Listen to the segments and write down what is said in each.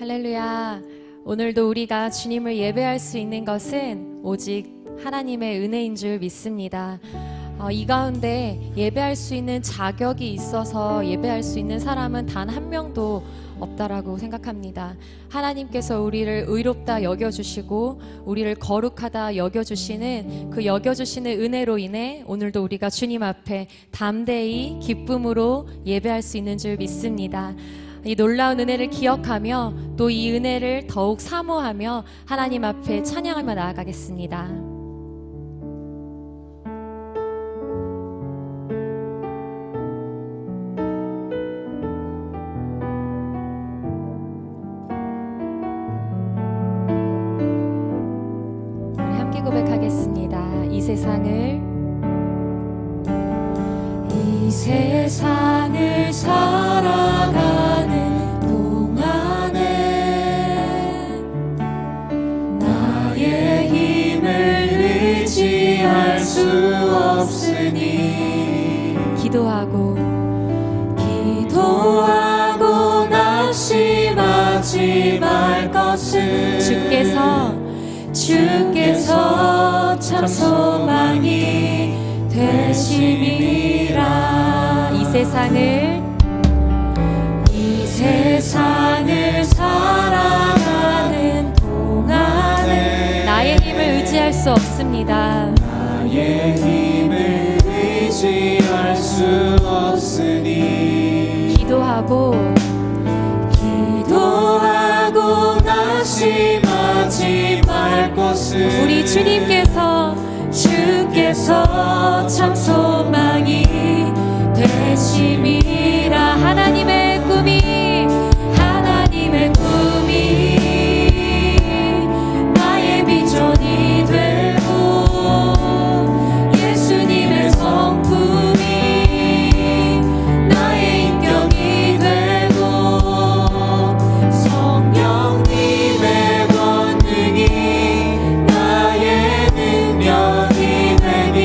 할렐루야. 오늘도 우리가 주님을 예배할 수 있는 것은 오직 하나님의 은혜인 줄 믿습니다. 이 가운데 예배할 수 있는 자격이 있어서 예배할 수 있는 사람은 단 한 명도 없다라고 생각합니다. 하나님께서 우리를 의롭다 여겨주시고 우리를 거룩하다 여겨주시는 그 여겨주시는 은혜로 인해 오늘도 우리가 주님 앞에 담대히 기쁨으로 예배할 수 있는 줄 믿습니다. 이 놀라운 은혜를 기억하며 또 이 은혜를 더욱 사모하며 하나님 앞에 찬양하며 나아가겠습니다. 우리 함께 고백하겠습니다. 이 세상을 살아가는 동안에 나의 힘을 의지할 수 없으니 기도하고 낙심하지 말 것을 주께서 참 소망이 되심이라. 이 세상을 살아가는 동안에 나의 힘을 의지할 수 없습니다. 나의 힘을 의지할 수 없으니 기도하고 낙심하지 말 것을 우리 주께서 참 소망이 되심이라. 하나님의 꿈이 나의 비전이 되고 예수님의 성품이 나의 인격이 되고 성령님의 권능이 나의 능력이 되니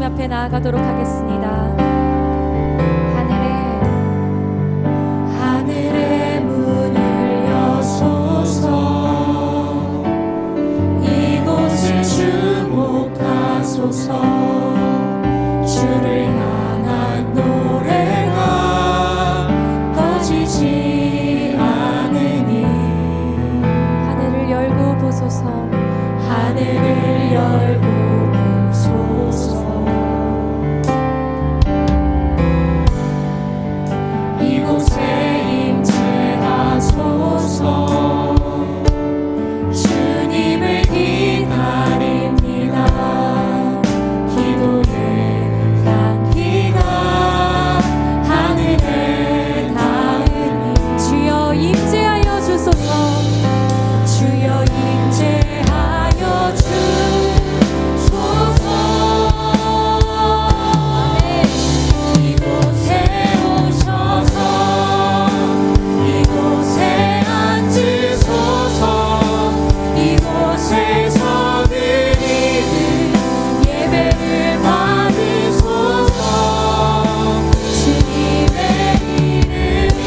앞에 나아가도록 하겠습니다. 하늘의 문을 여소서. 이곳을 주목하소서. 주를 향한 노래가 꺼지지 않으니. 하늘을 열고 보소서. 하늘을 열고 보소서. 이곳에 임재하소서. 주님을 기다립니다. 기도의 향기가 하늘에 닿으니. 주여 임재하여 주소서. 주여 임재하여 주소서. 이곳에 오셔서 이곳에 앉으소서. 이곳에서 드리는 예배를 받으소서. 주님의 이름이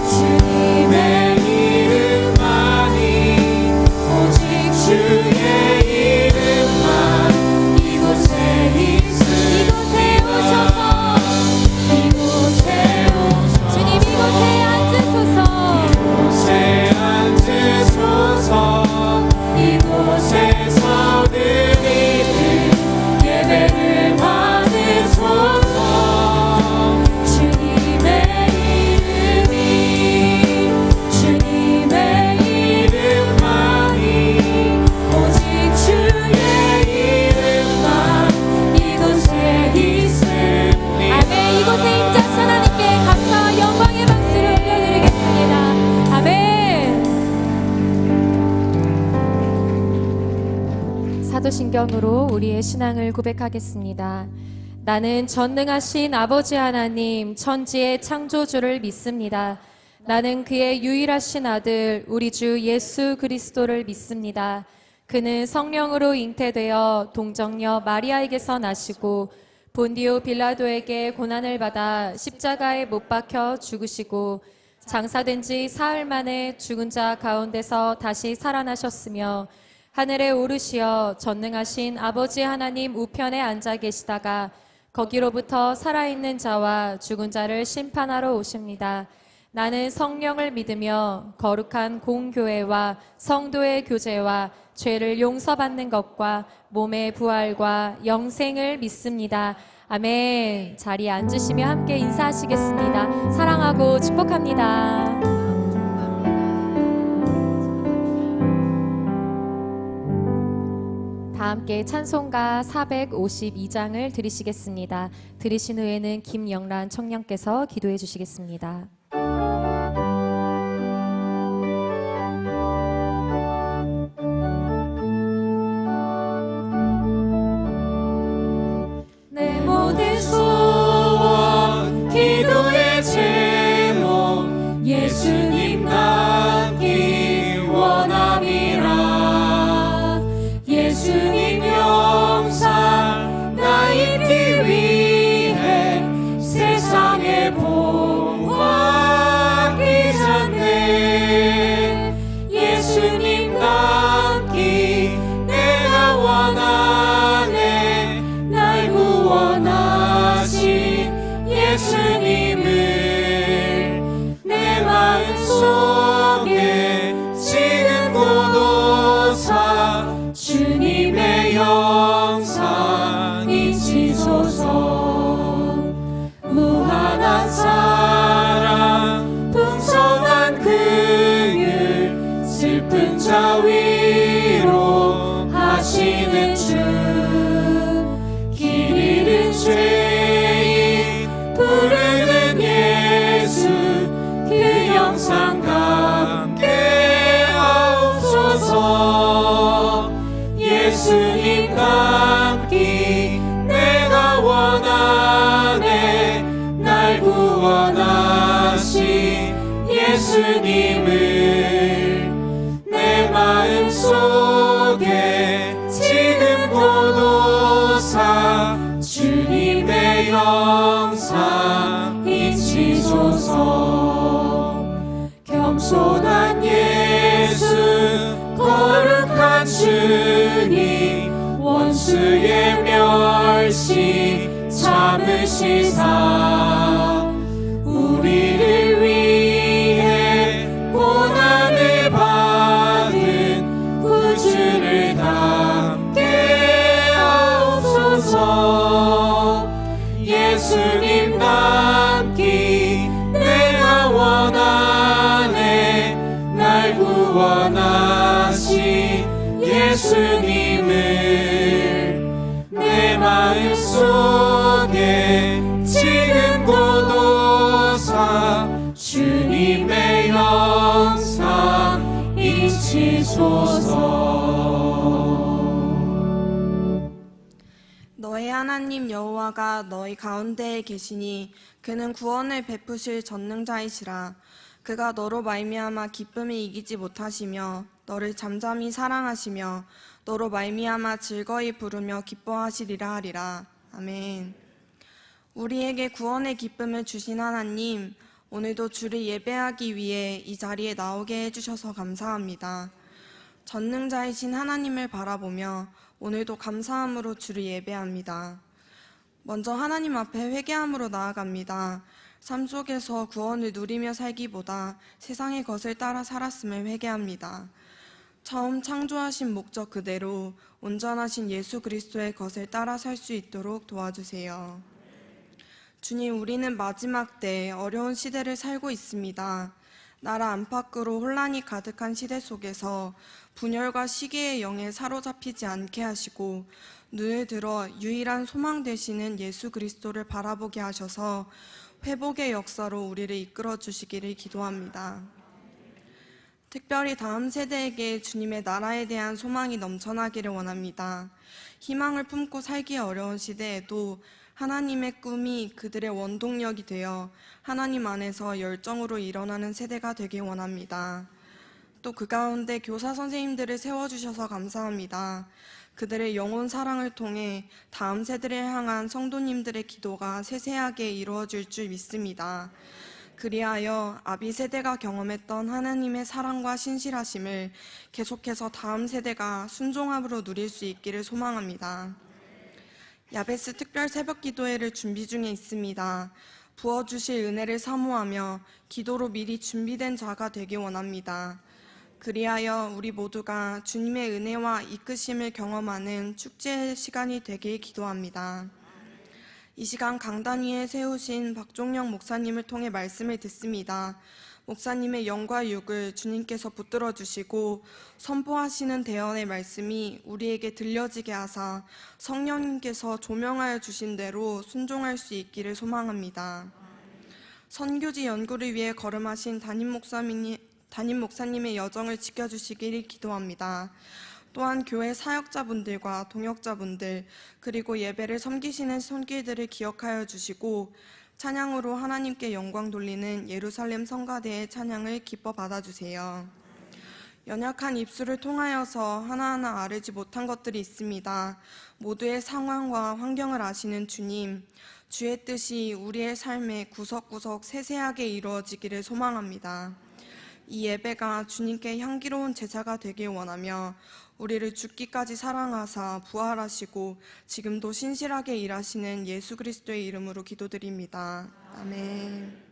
주님의 이름만이 오직 주의 이름만 이곳에 있으니. 이곳에 오셔서 이곳에 오셔서 주님 이곳에 앉으소서. 이곳에 앉으소서. 이곳에서 드리는 예배를 받으소서. 주님의 이름이 주님의 이름만이 오직 주의 이름만 이곳에 있으니. 아멘. 이곳에 임재하신 하나님께 감사와 영광의 박수를 올려드리겠습니다. 아멘. 사도신경으로 우리의 신앙을 고백하겠습니다. 나는 전능하신 아버지 하나님 천지의 창조주를 믿습니다. 나는 그의 유일하신 아들 우리 주 예수 그리스도를 믿습니다. 그는 성령으로 잉태되어 동정녀 마리아에게서 나시고 본디오 빌라도에게 고난을 받아 십자가에 못 박혀 죽으시고 장사된 지 사흘 만에 죽은 자 가운데서 다시 살아나셨으며 하늘에 오르시어 전능하신 아버지 하나님 우편에 앉아 계시다가 거기로부터 살아있는 자와 죽은 자를 심판하러 오십니다. 나는 성령을 믿으며 거룩한 공교회와 성도의 교제와 죄를 용서받는 것과 몸의 부활과 영생을 믿습니다. 아멘. 자리에 앉으시며 함께 인사하시겠습니다. 사랑하고 축복합니다. 다 함께 찬송가 452장을 드리시겠습니다. 들으신 후에는 김영란 청년께서 기도해 주시겠습니다. 내 모든 소원 기도의 제목 예수님 닮기 원함이라. 예수님 영상 나 입기 위해 세상에 봉하기 전에 예수님 닮기 내가 원하네. 날 구원하신 예수님을 내 마음속에 지금 고도사 주님의 영상 잊히소서. 무한한 사랑 풍성한 긍휼 슬픈 자 위로 하시는 주. 길 잃은 죄인 부르는 예수 그 영상 함께 하옵소서. 예수님 닮기 내가 원하네. 날 구원하신 예수님을 내 마음속에 지금 고도사 영상 잊히소서. 겸손한 예수 거룩한 주님 원수의 멸시 참으시사 우리를 위해 고난을 받은 구주를 닮게 하옵소서. 예수님 닮기 내가 원하네. 날 구원하신 예수님을 내 마음속에 지금 고도사 주님의 영상 잊히소서. 너의 하나님 여호와가 너희 가운데에 계시니 그는 구원을 베푸실 전능자이시라. 그가 너로 말미암아 기쁨을 이기지 못하시며 너를 잠잠히 사랑하시며 너로 말미암아 즐거이 부르며 기뻐하시리라 하리라. 아멘. 우리에게 구원의 기쁨을 주신 하나님, 오늘도 주를 예배하기 위해 이 자리에 나오게 해주셔서 감사합니다. 전능자이신 하나님을 바라보며 오늘도 감사함으로 주를 예배합니다. 먼저 하나님 앞에 회개함으로 나아갑니다. 삶 속에서 구원을 누리며 살기보다 세상의 것을 따라 살았음을 회개합니다. 처음 창조하신 목적 그대로 온전하신 예수 그리스도의 것을 따라 살 수 있도록 도와주세요. 주님, 우리는 마지막 때 어려운 시대를 살고 있습니다. 나라 안팎으로 혼란이 가득한 시대 속에서 분열과 시기의 영에 사로잡히지 않게 하시고 눈을 들어 유일한 소망 되시는 예수 그리스도를 바라보게 하셔서 회복의 역사로 우리를 이끌어 주시기를 기도합니다. 특별히 다음 세대에게 주님의 나라에 대한 소망이 넘쳐나기를 원합니다. 희망을 품고 살기 어려운 시대에도 하나님의 꿈이 그들의 원동력이 되어 하나님 안에서 열정으로 일어나는 세대가 되길 원합니다. 또 그 가운데 교사 선생님들을 세워주셔서 감사합니다. 그들의 영혼 사랑을 통해 다음 세대를 향한 성도님들의 기도가 세세하게 이루어질 줄 믿습니다. 그리하여 아비 세대가 경험했던 하나님의 사랑과 신실하심을 계속해서 다음 세대가 순종함으로 누릴 수 있기를 소망합니다. 야베스 특별 새벽 기도회를 준비 중에 있습니다. 부어주실 은혜를 사모하며 기도로 미리 준비된 자가 되기 원합니다. 그리하여 우리 모두가 주님의 은혜와 이끄심을 경험하는 축제의 시간이 되길 기도합니다. 이 시간 강단 위에 세우신 박종영 목사님을 통해 말씀을 듣습니다. 목사님의 영과 육을 주님께서 붙들어 주시고 선포하시는 대언의 말씀이 우리에게 들려지게 하사 성령님께서 조명하여 주신 대로 순종할 수 있기를 소망합니다. 선교지 연구를 위해 걸음하신 담임 목사님의 여정을 지켜주시기를 기도합니다. 또한 교회 사역자분들과 동역자분들 그리고 예배를 섬기시는 손길들을 기억하여 주시고 찬양으로 하나님께 영광 돌리는 예루살렘 성가대의 찬양을 기뻐 받아주세요. 연약한 입술을 통하여서 하나하나 아뢰지 못한 것들이 있습니다. 모두의 상황과 환경을 아시는 주님, 주의 뜻이 우리의 삶에 구석구석 세세하게 이루어지기를 소망합니다. 이 예배가 주님께 향기로운 제사가 되길 원하며 우리를 죽기까지 사랑하사 부활하시고 지금도 신실하게 일하시는 예수 그리스도의 이름으로 기도드립니다. 아멘.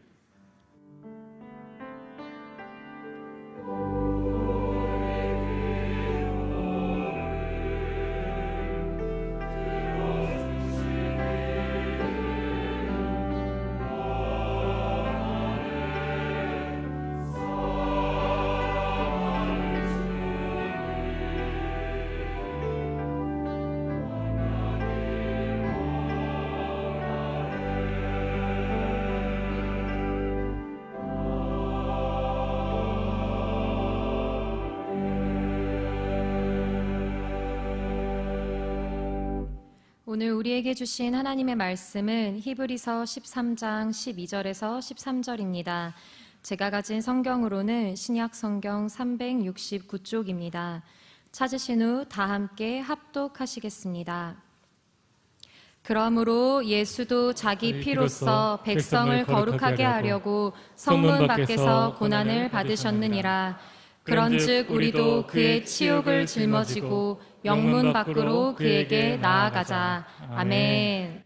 오늘 우리에게 주신 하나님의 말씀은 히브리서 13장 12절에서 13절입니다. 제가 가진 성경으로는 신약 성경 369쪽입니다. 찾으신 후 다 함께 합독하시겠습니다. 그러므로 예수도 자기 피로써 백성을 거룩하게 하려고 성문 밖에서 고난을 받으셨느니라. 그런즉 우리도 그의 치욕을 짊어지고 영문 밖으로 그에게 나아가자. 아멘.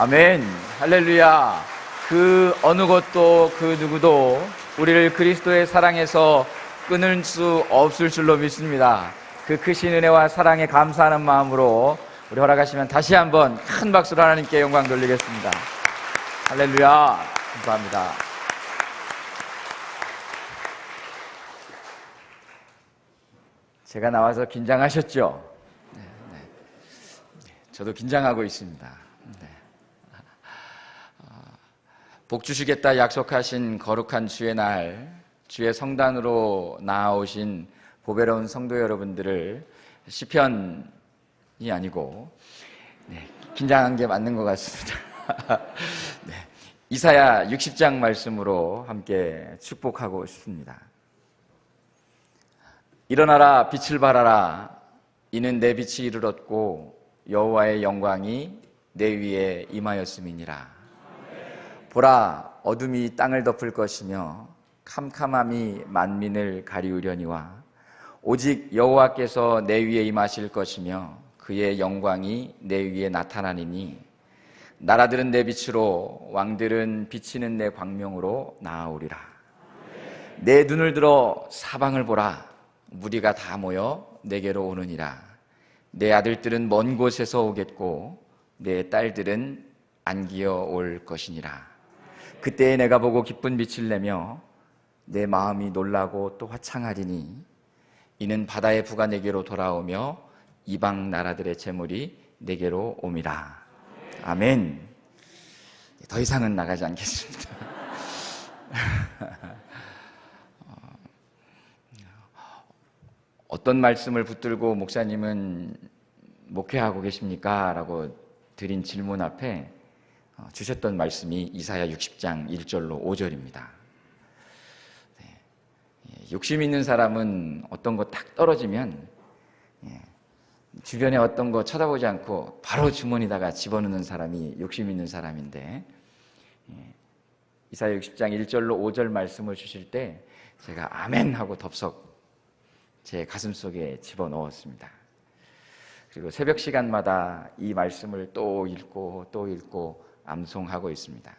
아멘. 할렐루야. 그 어느 것도 그 누구도 우리를 그리스도의 사랑에서 끊을 수 없을 줄로 믿습니다. 그 크신 은혜와 사랑에 감사하는 마음으로 우리 허락하시면 다시 한번 큰 박수로 하나님께 영광 돌리겠습니다. 할렐루야. 감사합니다. 제가 나와서 긴장하셨죠? 네. 저도 긴장하고 있습니다. 네. 복 주시겠다 약속하신 거룩한 주의 날, 주의 성단으로 나아오신 보배로운 성도 여러분들을 시편이 아니고 긴장한 게 맞는 것 같습니다. 네. 이사야 60장 말씀으로 함께 축복하고 싶습니다. 일어나라, 빛을 발하라. 이는 내 빛이 이르렀고 여호와의 영광이 내 위에 임하였음이니라. 보라, 어둠이 땅을 덮을 것이며 캄캄함이 만민을 가리우려니와 오직 여호와께서 내 위에 임하실 것이며 그의 영광이 내 위에 나타나니니 나라들은 내 빛으로 왕들은 비치는 내 광명으로 나아오리라. 내 눈을 들어 사방을 보라. 무리가 다 모여 내게로 오느니라. 내 아들들은 먼 곳에서 오겠고 내 딸들은 안기어 올 것이니라. 그때에 내가 보고 기쁜 빛을 내며 내 마음이 놀라고 또 화창하리니 이는 바다의 부가 내게로 돌아오며 이방 나라들의 재물이 내게로 옴이라. 아멘. 더 이상은 나가지 않겠습니다. 어떤 말씀을 붙들고 목사님은 목회하고 계십니까? 라고 드린 질문 앞에 주셨던 말씀이 이사야 60장 1절로 5절입니다. 욕심 있는 사람은 어떤 거 딱 떨어지면 주변에 어떤 거 쳐다보지 않고 바로 주머니다가 집어넣는 사람이 욕심 있는 사람인데, 이사야 60장 1절로 5절 말씀을 주실 때 제가 아멘 하고 덥석 제 가슴 속에 집어넣었습니다. 그리고 새벽 시간마다 이 말씀을 또 읽고 또 읽고 암송하고 있습니다.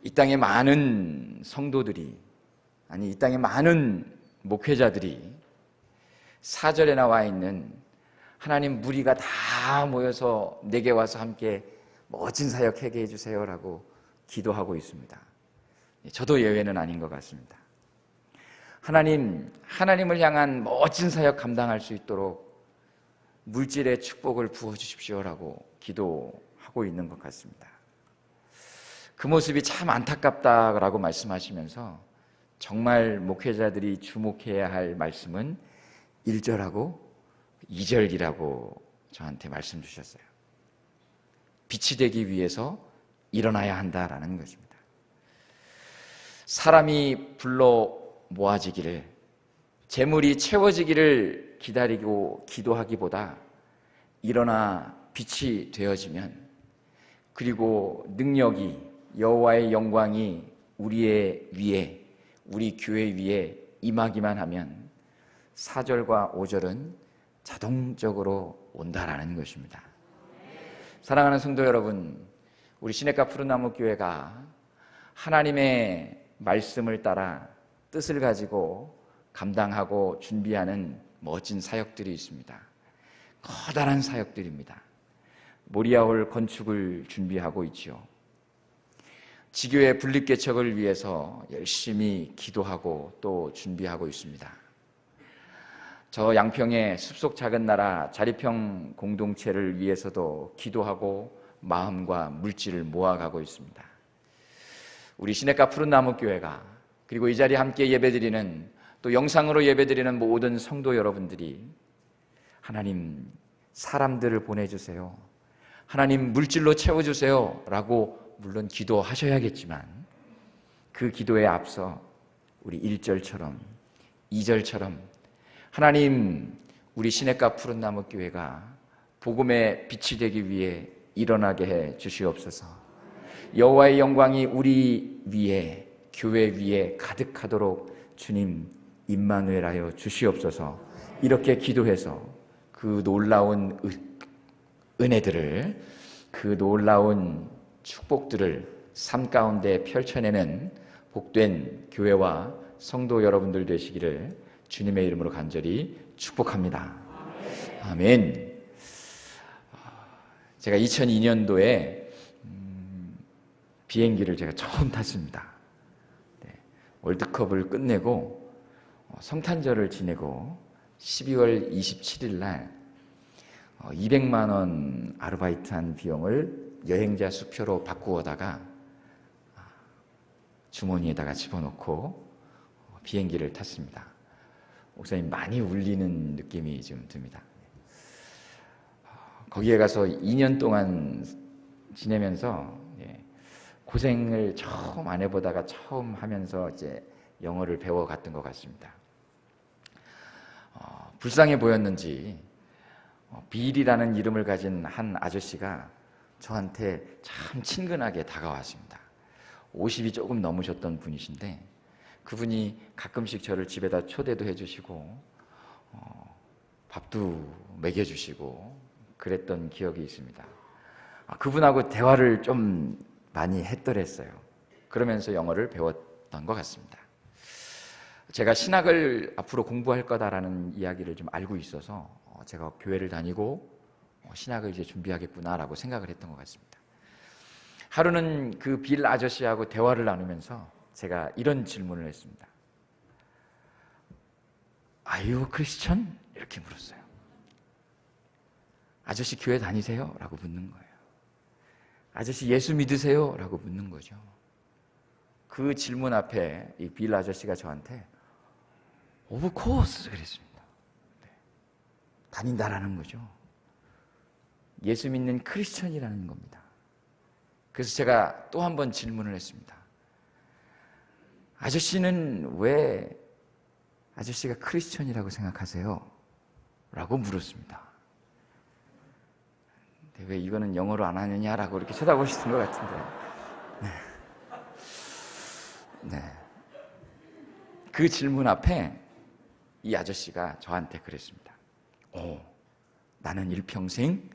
이 땅에 많은 성도들이, 아니 이 땅에 많은 목회자들이 4절에 나와 있는 하나님 무리가 다 모여서 내게 와서 함께 멋진 사역하게 해주세요라고 기도하고 있습니다. 저도 예외는 아닌 것 같습니다. 하나님을 향한 멋진 사역 감당할 수 있도록 물질의 축복을 부어주십시오라고 기도하고 있는 것 같습니다. 그 모습이 참 안타깝다라고 말씀하시면서 정말 목회자들이 주목해야 할 말씀은 1절하고 2절이라고 저한테 말씀 주셨어요. 빛이 되기 위해서 일어나야 한다라는 것입니다. 사람이 불러 모아지기를, 재물이 채워지기를 기다리고 기도하기보다 일어나 빛이 되어지면, 그리고 능력이, 여호와의 영광이 우리의 위에, 우리 교회 위에 임하기만 하면 4절과 5절은 자동적으로 온다라는 것입니다. 사랑하는 성도 여러분, 우리 시냇가 푸른나무 교회가 하나님의 말씀을 따라 뜻을 가지고 감당하고 준비하는 멋진 사역들이 있습니다. 커다란 사역들입니다. 모리아홀 건축을 준비하고 있죠. 지교의 분립개척을 위해서 열심히 기도하고 또 준비하고 있습니다. 저 양평의 숲속 작은 나라 자리평 공동체를 위해서도 기도하고 마음과 물질을 모아가고 있습니다. 우리 시냇가 푸른나무 교회가, 그리고 이 자리에 함께 예배드리는, 또 영상으로 예배드리는 모든 성도 여러분들이 하나님 사람들을 보내주세요, 하나님 물질로 채워주세요 라고 물론 기도하셔야겠지만, 그 기도에 앞서 우리 1절처럼 2절처럼 하나님 우리 시냇가 푸른나무 교회가 복음의 빛이 되기 위해 일어나게 해 주시옵소서. 여호와의 영광이 우리 위에, 교회 위에 가득하도록 주님 임마누엘하여 주시옵소서. 이렇게 기도해서 그 놀라운 은혜들을, 그 놀라운 축복들을 삶 가운데 펼쳐내는 복된 교회와 성도 여러분들 되시기를 주님의 이름으로 간절히 축복합니다. 아멘. 제가 2002년도에 비행기를 제가 처음 탔습니다. 월드컵을 끝내고 성탄절을 지내고 12월 27일 날 200만 원 아르바이트한 비용을 여행자 수표로 바꾸어다가 주머니에다가 집어넣고 비행기를 탔습니다. 목사님 많이 울리는 느낌이 좀 듭니다. 거기에 가서 2년 동안 지내면서 고생을 처음 안 해보다가 처음 하면서 이제 영어를 배워갔던 것 같습니다. 불쌍해 보였는지 빌이라는 이름을 가진 한 아저씨가 저한테 참 친근하게 다가왔습니다. 50이 조금 넘으셨던 분이신데 그분이 가끔씩 저를 집에다 초대도 해주시고 밥도 먹여주시고 그랬던 기억이 있습니다. 그분하고 대화를 좀 많이 했더랬어요. 그러면서 영어를 배웠던 것 같습니다. 제가 신학을 앞으로 공부할 거다라는 이야기를 좀 알고 있어서 제가 교회를 다니고 신학을 이제 준비하겠구나라고 생각을 했던 것 같습니다. 하루는 그 빌 아저씨하고 대화를 나누면서 제가 이런 질문을 했습니다. Are you a Christian? 이렇게 물었어요. 아저씨 교회 다니세요? 라고 묻는 거예요. 아저씨 예수 믿으세요? 라고 묻는 거죠. 그 질문 앞에 이 빌 아저씨가 저한테 Of course 그랬습니다. 네. 다닌다라는 거죠. 예수 믿는 크리스천이라는 겁니다. 그래서 제가 또 한 번 질문을 했습니다. 아저씨는 왜 아저씨가 크리스천이라고 생각하세요? 라고 물었습니다. 근데 왜 이거는 영어로 안 하느냐라고 이렇게 쳐다보시는 것 같은데. 네. 그 질문 앞에 이 아저씨가 저한테 그랬습니다. 나는 일평생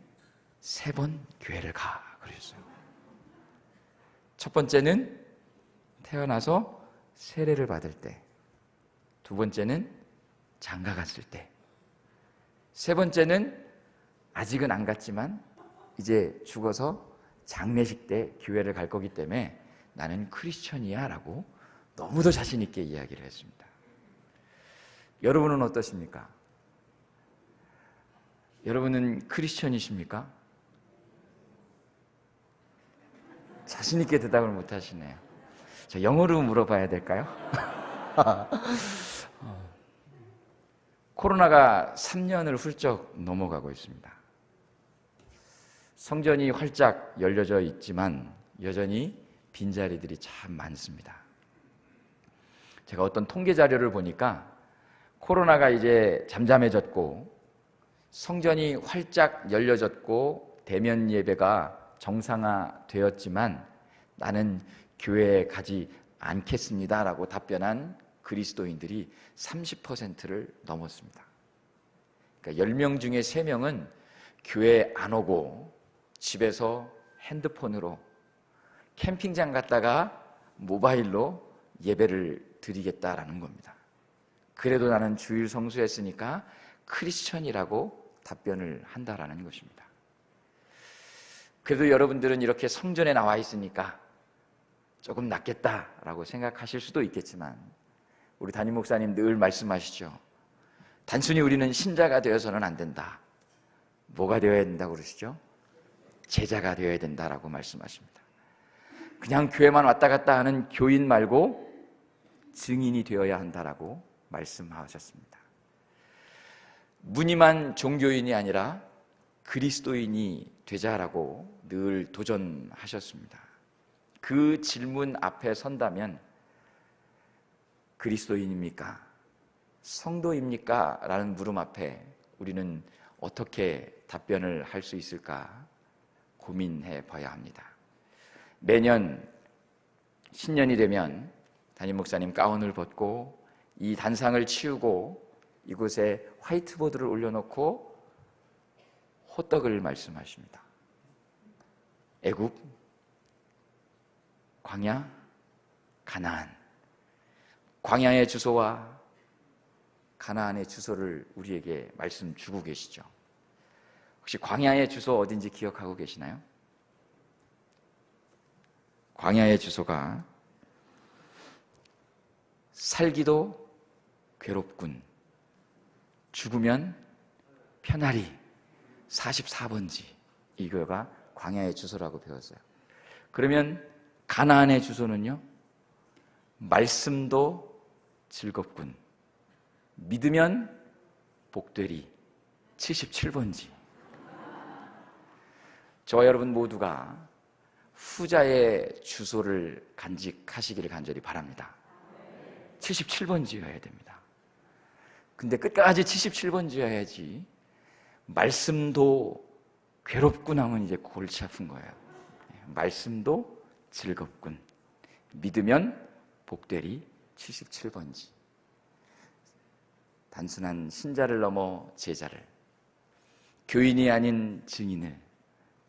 3번 교회를 가. 그러셨어요. 첫 번째는 태어나서 세례를 받을 때, 두 번째는 장가 갔을 때, 세 번째는 아직은 안 갔지만 이제 죽어서 장례식 때 교회를 갈 거기 때문에 나는 크리스천이야 라고 너무도 자신 있게 이야기를 했습니다. 여러분은 어떠십니까? 여러분은 크리스천이십니까? 자신 있게 대답을 못 하시네요. 저 영어로 물어봐야 될까요? 코로나가 3년을 훌쩍 넘어가고 있습니다. 성전이 활짝 열려져 있지만 여전히 빈자리들이 참 많습니다. 제가 어떤 통계 자료를 보니까 코로나가 이제 잠잠해졌고 성전이 활짝 열려졌고 대면 예배가 정상화되었지만 나는 교회에 가지 않겠습니다라고 답변한 그리스도인들이 30%를 넘었습니다. 그러니까 10명 중에 3명은 교회에 안 오고 집에서 핸드폰으로 캠핑장 갔다가 모바일로 예배를 드리겠다라는 겁니다. 그래도 나는 주일 성수했으니까 크리스천이라고 답변을 한다라는 것입니다. 그래도 여러분들은 이렇게 성전에 나와 있으니까 조금 낫겠다라고 생각하실 수도 있겠지만 우리 담임 목사님 늘 말씀하시죠. 단순히 우리는 신자가 되어서는 안 된다. 뭐가 되어야 된다고 그러시죠? 제자가 되어야 된다라고 말씀하십니다. 그냥 교회만 왔다 갔다 하는 교인 말고 증인이 되어야 한다라고 말씀하셨습니다. 무늬만 종교인이 아니라 그리스도인이 되자라고 늘 도전하셨습니다. 그 질문 앞에 선다면 그리스도인입니까? 성도입니까? 라는 물음 앞에 우리는 어떻게 답변을 할 수 있을까 고민해 봐야 합니다. 매년 신년이 되면 담임 목사님 가운을 벗고 이 단상을 치우고 이곳에 화이트보드를 올려놓고 호떡을 말씀하십니다. 애굽, 광야, 가나안. 광야의 주소와 가나안의 주소를 우리에게 말씀 주고 계시죠. 혹시 광야의 주소 어딘지 기억하고 계시나요? 광야의 주소가 살기도 괴롭군, 죽으면 편하리 44번지, 이거가 광야의 주소라고 배웠어요. 그러면 가나안의 주소는요? 말씀도 즐겁군, 믿으면 복되리 77번지. 저와 여러분 모두가 후자의 주소를 간직하시기를 간절히 바랍니다. 77번 지어야 됩니다. 근데 끝까지 77번 지어야지 말씀도 괴롭군 하면 이제 골치 아픈 거예요. 말씀도 즐겁군. 믿으면 복되리 77번지. 단순한 신자를 넘어 제자를, 교인이 아닌 증인을,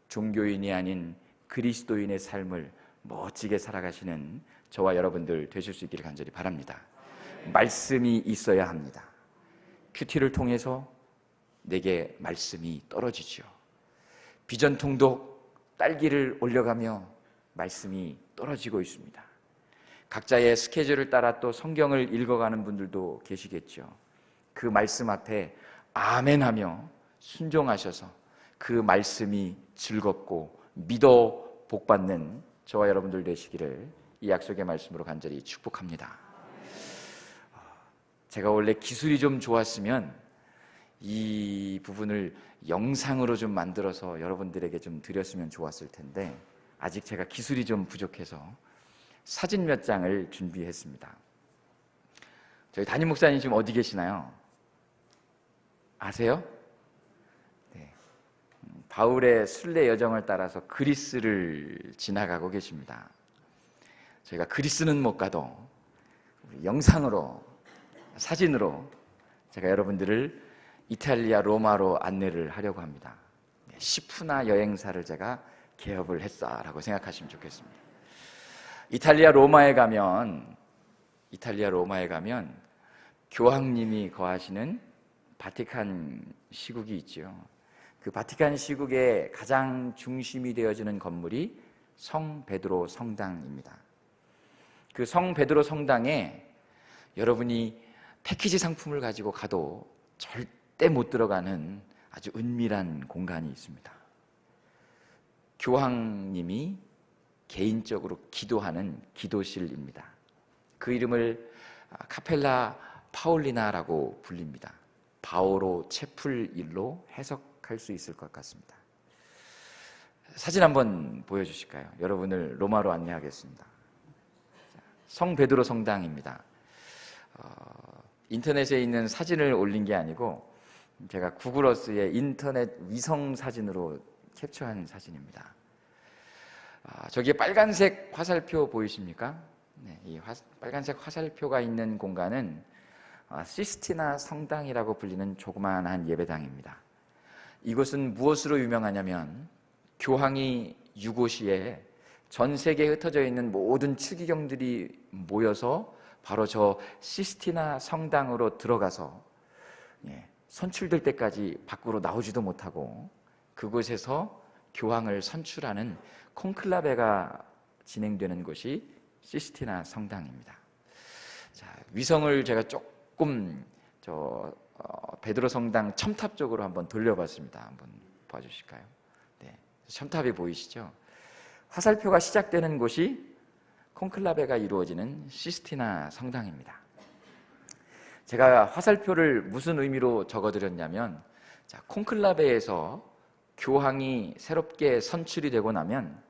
종교인이 아닌 그리스도인의 삶을 멋지게 살아가시는 저와 여러분들 되실 수 있기를 간절히 바랍니다. 말씀이 있어야 합니다. 큐티를 통해서 내게 말씀이 떨어지죠. 비전 통독 딸기를 올려가며 말씀이 떨어지고 있습니다. 각자의 스케줄을 따라 또 성경을 읽어가는 분들도 계시겠죠. 그 말씀 앞에 아멘하며 순종하셔서 그 말씀이 즐겁고 믿어 복받는 저와 여러분들 되시기를 이 약속의 말씀으로 간절히 축복합니다. 제가 원래 기술이 좀 좋았으면 이 부분을 영상으로 좀 만들어서 여러분들에게 좀 드렸으면 좋았을 텐데 아직 제가 기술이 좀 부족해서 사진 몇 장을 준비했습니다. 저희 담임 목사님 지금 어디 계시나요? 아세요? 네. 바울의 순례 여정을 따라서 그리스를 지나가고 계십니다. 저희가 그리스는 못 가도 영상으로, 사진으로 제가 여러분들을 이탈리아 로마로 안내를 하려고 합니다. 시푸나 여행사를 제가 개업을 했다라고 생각하시면 좋겠습니다. 이탈리아 로마에 가면 교황님이 거하시는 바티칸 시국이 있죠. 그 바티칸 시국의 가장 중심이 되어지는 건물이 성 베드로 성당입니다. 그 성 베드로 성당에 여러분이 패키지 상품을 가지고 가도 절대 못 들어가는 아주 은밀한 공간이 있습니다. 교황님이 개인적으로 기도하는 기도실입니다. 그 이름을 카펠라 파울리나라고 불립니다. 바오로 채플일로 해석할 수 있을 것 같습니다. 사진 한번 보여주실까요? 여러분을 로마로 안내하겠습니다. 성 베드로 성당입니다. 인터넷에 있는 사진을 올린 게 아니고 제가 구글어스의 인터넷 위성 사진으로 캡처한 사진입니다. 저기에 빨간색 화살표 보이십니까? 네, 이 빨간색 화살표가 있는 공간은 시스티나 성당이라고 불리는 조그마한 예배당입니다. 이곳은 무엇으로 유명하냐면 교황이 유고시에 전 세계에 흩어져 있는 모든 추기경들이 모여서 바로 저 시스티나 성당으로 들어가서 선출될 때까지 밖으로 나오지도 못하고 그곳에서 교황을 선출하는 콘클라베가 진행되는 곳이 시스티나 성당입니다. 자, 위성을 제가 조금 베드로 성당 첨탑 쪽으로 한번 돌려봤습니다. 한번 봐주실까요? 네, 첨탑이 보이시죠? 화살표가 시작되는 곳이 콘클라베가 이루어지는 시스티나 성당입니다. 제가 화살표를 무슨 의미로 적어드렸냐면, 콘클라베에서 교황이 새롭게 선출이 되고 나면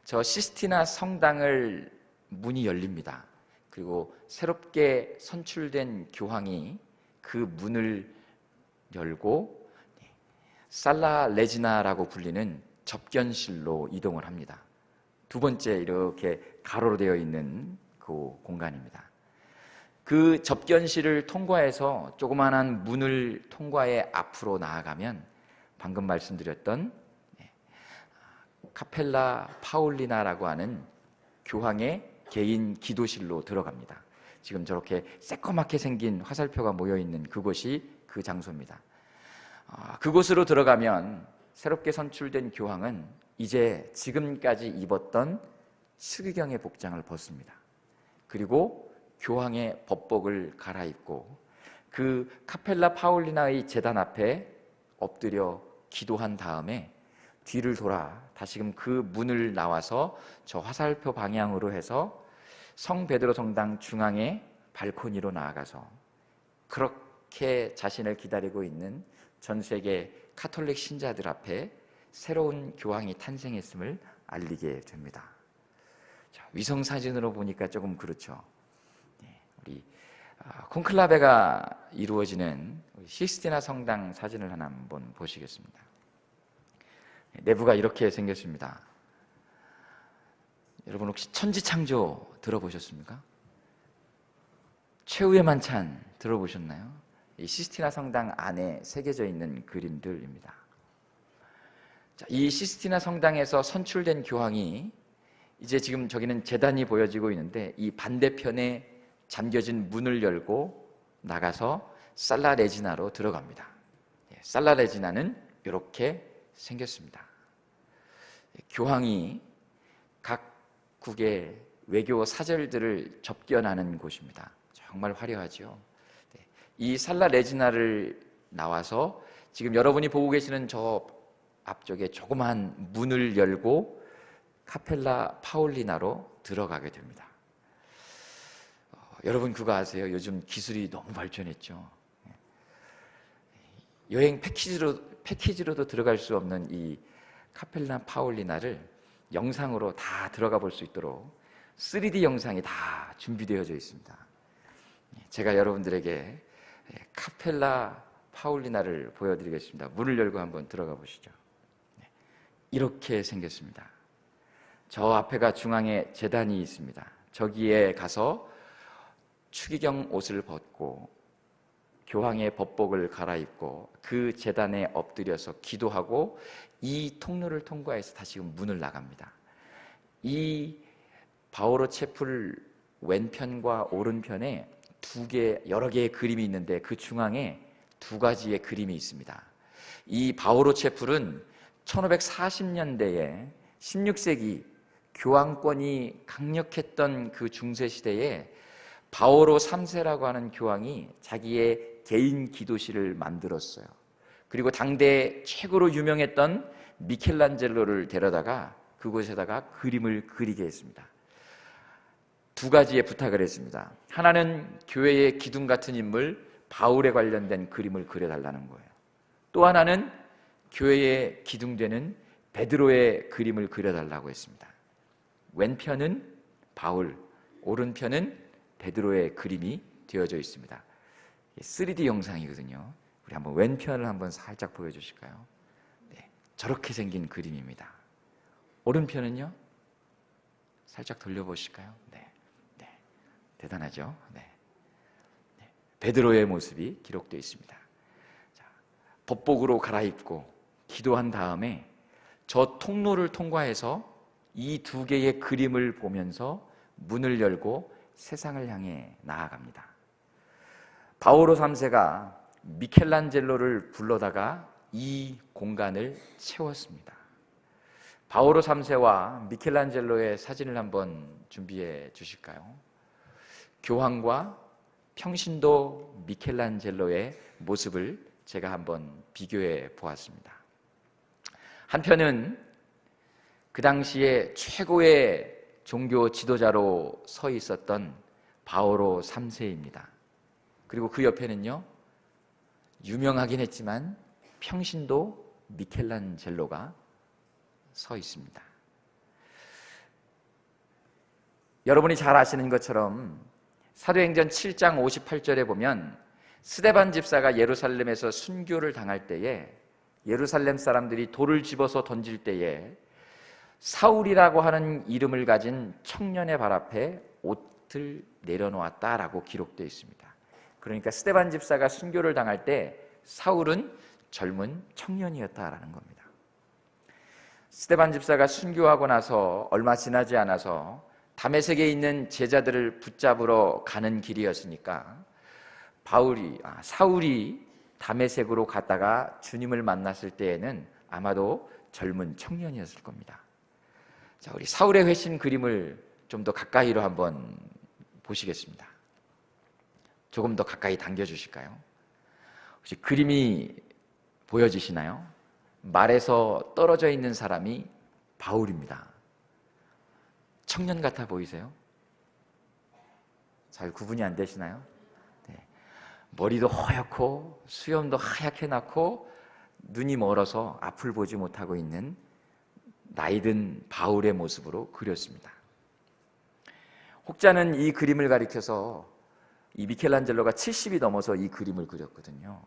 저 시스티나 성당을 문이 열립니다. 그리고 새롭게 선출된 교황이 그 문을 열고 살라 레지나라고 불리는 접견실로 이동을 합니다. 두 번째 이렇게 가로로 되어 있는 그 공간입니다. 그 접견실을 통과해서 조그마한 문을 통과해 앞으로 나아가면 방금 말씀드렸던 카펠라 파울리나라고 하는 교황의 개인 기도실로 들어갑니다. 지금 저렇게 새까맣게 생긴 화살표가 모여있는 그곳이 그 장소입니다. 그곳으로 들어가면 새롭게 선출된 교황은 이제 지금까지 입었던 수기경의 복장을 벗습니다. 그리고 교황의 법복을 갈아입고 그 카펠라 파울리나의 제단 앞에 엎드려 기도한 다음에 뒤를 돌아 다시금 그 문을 나와서 저 화살표 방향으로 해서 성 베드로 성당 중앙의 발코니로 나아가서 그렇게 자신을 기다리고 있는 전 세계 카톨릭 신자들 앞에 새로운 교황이 탄생했음을 알리게 됩니다. 자, 위성 사진으로 보니까 조금 그렇죠. 우리 콘클라베가 이루어지는 시스티나 성당 사진을 하나 한번 보시겠습니다. 내부가 이렇게 생겼습니다. 여러분 혹시 천지창조 들어보셨습니까? 최후의 만찬 들어보셨나요? 이 시스티나 성당 안에 새겨져 있는 그림들입니다. 자, 이 시스티나 성당에서 선출된 교황이 이제 지금 저기는 제단이 보여지고 있는데 이 반대편에 잠겨진 문을 열고 나가서 살라 레지나로 들어갑니다. 살라 레지나는 이렇게 생겼습니다. 교황이 각국의 외교 사절들을 접견하는 곳입니다. 정말 화려하죠. 이 살라 레지나를 나와서 지금 여러분이 보고 계시는 저 앞쪽에 조그마한 문을 열고 카펠라 파울리나로 들어가게 됩니다. 여러분 그거 아세요? 요즘 기술이 너무 발전했죠. 여행 패키지로도 들어갈 수 없는 이 카펠라 파울리나를 영상으로 다 들어가 볼 수 있도록 3D 영상이 다 준비되어져 있습니다. 제가 여러분들에게 카펠라 파울리나를 보여드리겠습니다. 문을 열고 한번 들어가 보시죠. 이렇게 생겼습니다. 저 앞에가 중앙에 제단이 있습니다. 저기에 가서 추기경 옷을 벗고 교황의 법복을 갈아입고 그 제단에 엎드려서 기도하고 이 통로를 통과해서 다시금 문을 나갑니다. 이 바오로 채플 왼편과 오른편에 여러 개의 그림이 있는데 그 중앙에 2가지의 그림이 있습니다. 이 바오로 채플은 1540년대에 16세기 교황권이 강력했던 그 중세시대에 바오로 3세라고 하는 교황이 자기의 개인 기도실을 만들었어요. 그리고 당대 최고로 유명했던 미켈란젤로를 데려다가 그곳에다가 그림을 그리게 했습니다. 2가지의 부탁을 했습니다. 하나는 교회의 기둥 같은 인물 바울에 관련된 그림을 그려달라는 거예요. 또 하나는 교회의 기둥되는 베드로의 그림을 그려달라고 했습니다. 왼편은 바울, 오른편은 베드로의 그림이 되어져 있습니다. 3D 영상이거든요. 우리 한번 왼편을 한번 살짝 보여주실까요? 네, 저렇게 생긴 그림입니다. 오른편은요? 살짝 돌려보실까요? 네, 대단하죠? 네. 베드로의 모습이 기록되어 있습니다. 자, 법복으로 갈아입고 기도한 다음에 저 통로를 통과해서 이 2개의 그림을 보면서 문을 열고 세상을 향해 나아갑니다. 바오로 3세가 미켈란젤로를 불러다가 이 공간을 채웠습니다. 바오로 3세와 미켈란젤로의 사진을 한번 준비해 주실까요? 교황과 평신도 미켈란젤로의 모습을 제가 한번 비교해 보았습니다. 한편은 그 당시에 최고의 종교 지도자로 서 있었던 바오로 3세입니다. 그리고 그 옆에는요, 유명하긴 했지만 평신도 미켈란젤로가 서 있습니다. 여러분이 잘 아시는 것처럼 사도행전 7장 58절에 보면 스데반 집사가 예루살렘에서 순교를 당할 때에 예루살렘 사람들이 돌을 집어서 던질 때에 사울이라고 하는 이름을 가진 청년의 발 앞에 옷을 내려놓았다라고 기록되어 있습니다. 그러니까 스데반 집사가 순교를 당할 때 사울은 젊은 청년이었다라는 겁니다. 스데반 집사가 순교하고 나서 얼마 지나지 않아서 다메섹에 있는 제자들을 붙잡으러 가는 길이었으니까 사울이 다메섹으로 갔다가 주님을 만났을 때에는 아마도 젊은 청년이었을 겁니다. 자, 우리 사울의 회심 그림을 좀 더 가까이로 한번 보시겠습니다. 조금 더 가까이 당겨주실까요? 혹시 그림이 보여지시나요? 말에서 떨어져 있는 사람이 바울입니다. 청년 같아 보이세요? 잘 구분이 안 되시나요? 네. 머리도 허옇고 수염도 하얗게 났고 눈이 멀어서 앞을 보지 못하고 있는 나이든 바울의 모습으로 그렸습니다. 혹자는 이 그림을 가리켜서 이 미켈란젤로가 70이 넘어서 이 그림을 그렸거든요.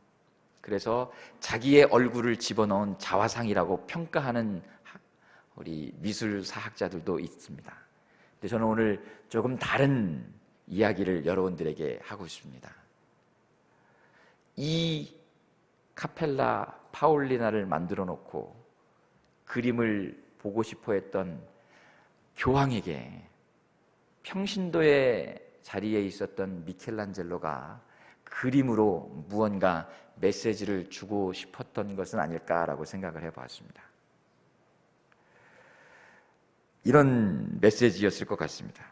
그래서 자기의 얼굴을 집어넣은 자화상이라고 평가하는 우리 미술사학자들도 있습니다. 근데 저는 오늘 조금 다른 이야기를 여러분들에게 하고 싶습니다. 이 카펠라 파울리나를 만들어 놓고 그림을 보고 싶어 했던 교황에게 평신도의 자리에 있었던 미켈란젤로가 그림으로 무언가 메시지를 주고 싶었던 것은 아닐까라고 생각을 해보았습니다. 이런 메시지였을 것 같습니다.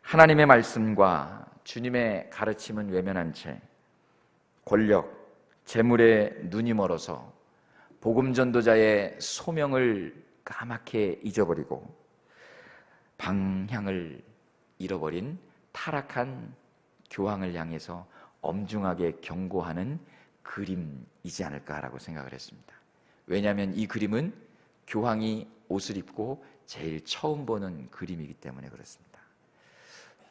하나님의 말씀과 주님의 가르침은 외면한 채 권력, 재물에 눈이 멀어서 복음 전도자의 소명을 까맣게 잊어버리고 방향을 잃어버린 타락한 교황을 향해서 엄중하게 경고하는 그림이지 않을까라고 생각을 했습니다. 왜냐하면 이 그림은 교황이 옷을 입고 제일 처음 보는 그림이기 때문에 그렇습니다.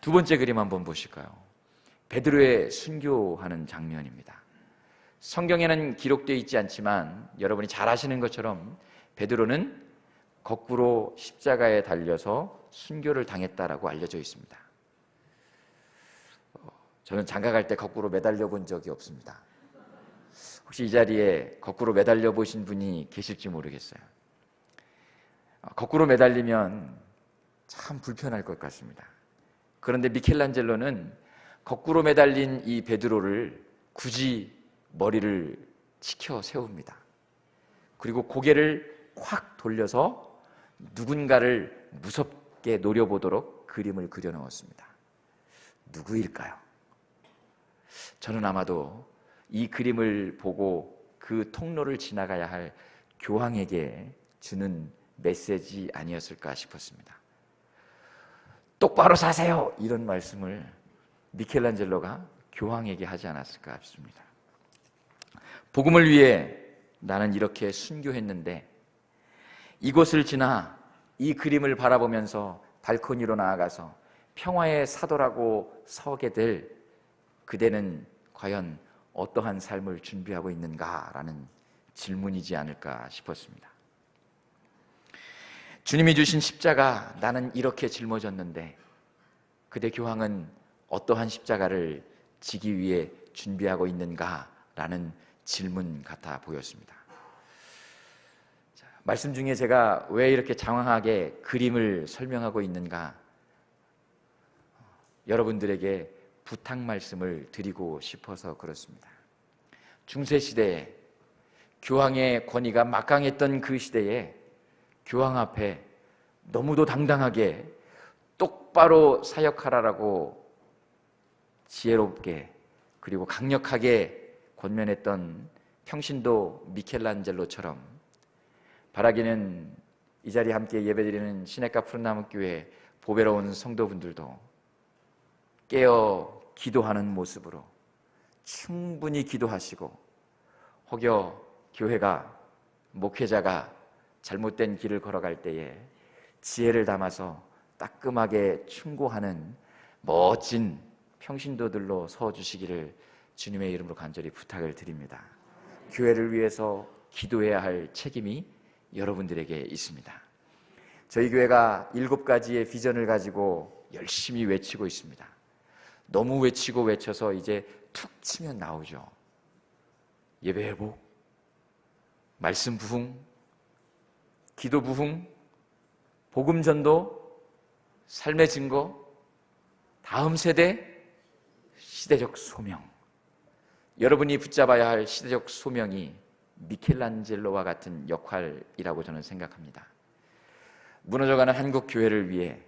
두 번째 그림 한번 보실까요? 베드로의 순교하는 장면입니다. 성경에는 기록되어 있지 않지만 여러분이 잘 아시는 것처럼 베드로는 거꾸로 십자가에 달려서 순교를 당했다라고 알려져 있습니다. 저는 장가 갈 때 거꾸로 매달려 본 적이 없습니다. 혹시 이 자리에 거꾸로 매달려 보신 분이 계실지 모르겠어요. 거꾸로 매달리면 참 불편할 것 같습니다. 그런데 미켈란젤로는 거꾸로 매달린 이 베드로를 굳이 머리를 치켜 세웁니다. 그리고 고개를 확 돌려서 누군가를 무섭게 노려보도록 그림을 그려 넣었습니다. 누구일까요? 저는 아마도 이 그림을 보고 그 통로를 지나가야 할 교황에게 주는 메시지 아니었을까 싶었습니다. 똑바로 사세요! 이런 말씀을 미켈란젤로가 교황에게 하지 않았을까 싶습니다. 복음을 위해 나는 이렇게 순교했는데 이곳을 지나 이 그림을 바라보면서 발코니로 나아가서 평화의 사도라고 서게 될 그대는 과연 어떠한 삶을 준비하고 있는가라는 질문이지 않을까 싶었습니다. 주님이 주신 십자가, 나는 이렇게 짊어졌는데 그대 교황은 어떠한 십자가를 지기 위해 준비하고 있는가라는 질문 같아 보였습니다. 말씀 중에 제가 왜 이렇게 장황하게 그림을 설명하고 있는가, 여러분들에게 부탁 말씀을 드리고 싶어서 그렇습니다. 중세시대에 교황의 권위가 막강했던 그 시대에 교황 앞에 너무도 당당하게 똑바로 사역하라라고 지혜롭게 그리고 강력하게 권면했던 평신도 미켈란젤로처럼 바라기는 이 자리에 함께 예배드리는 시냇가 푸른나무교회 보배로운 성도분들도 깨어 기도하는 모습으로 충분히 기도하시고, 혹여 교회가, 목회자가 잘못된 길을 걸어갈 때에 지혜를 담아서 따끔하게 충고하는 멋진 평신도들로 서주시기를 주님의 이름으로 간절히 부탁을 드립니다. 교회를 위해서 기도해야 할 책임이 여러분들에게 있습니다. 저희 교회가 7가지의 비전을 가지고 열심히 외치고 있습니다. 너무 외치고 외쳐서 이제 툭 치면 나오죠. 예배 회복, 말씀 부흥, 기도 부흥, 복음 전도, 삶의 증거, 다음 세대, 시대적 소명. 여러분이 붙잡아야 할 시대적 소명이 미켈란젤로와 같은 역할이라고 저는 생각합니다. 무너져가는 한국 교회를 위해,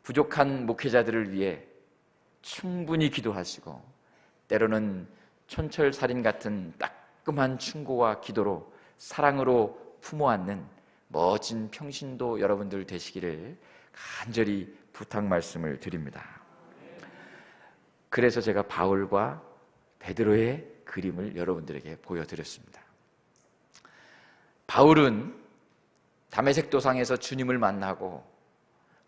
부족한 목회자들을 위해 충분히 기도하시고, 때로는 촌철살인 같은 따끔한 충고와 기도로 사랑으로 품어안는 멋진 평신도 여러분들 되시기를 간절히 부탁 말씀을 드립니다. 그래서 제가 바울과 베드로의 그림을 여러분들에게 보여드렸습니다. 바울은 다메섹 도상에서 주님을 만나고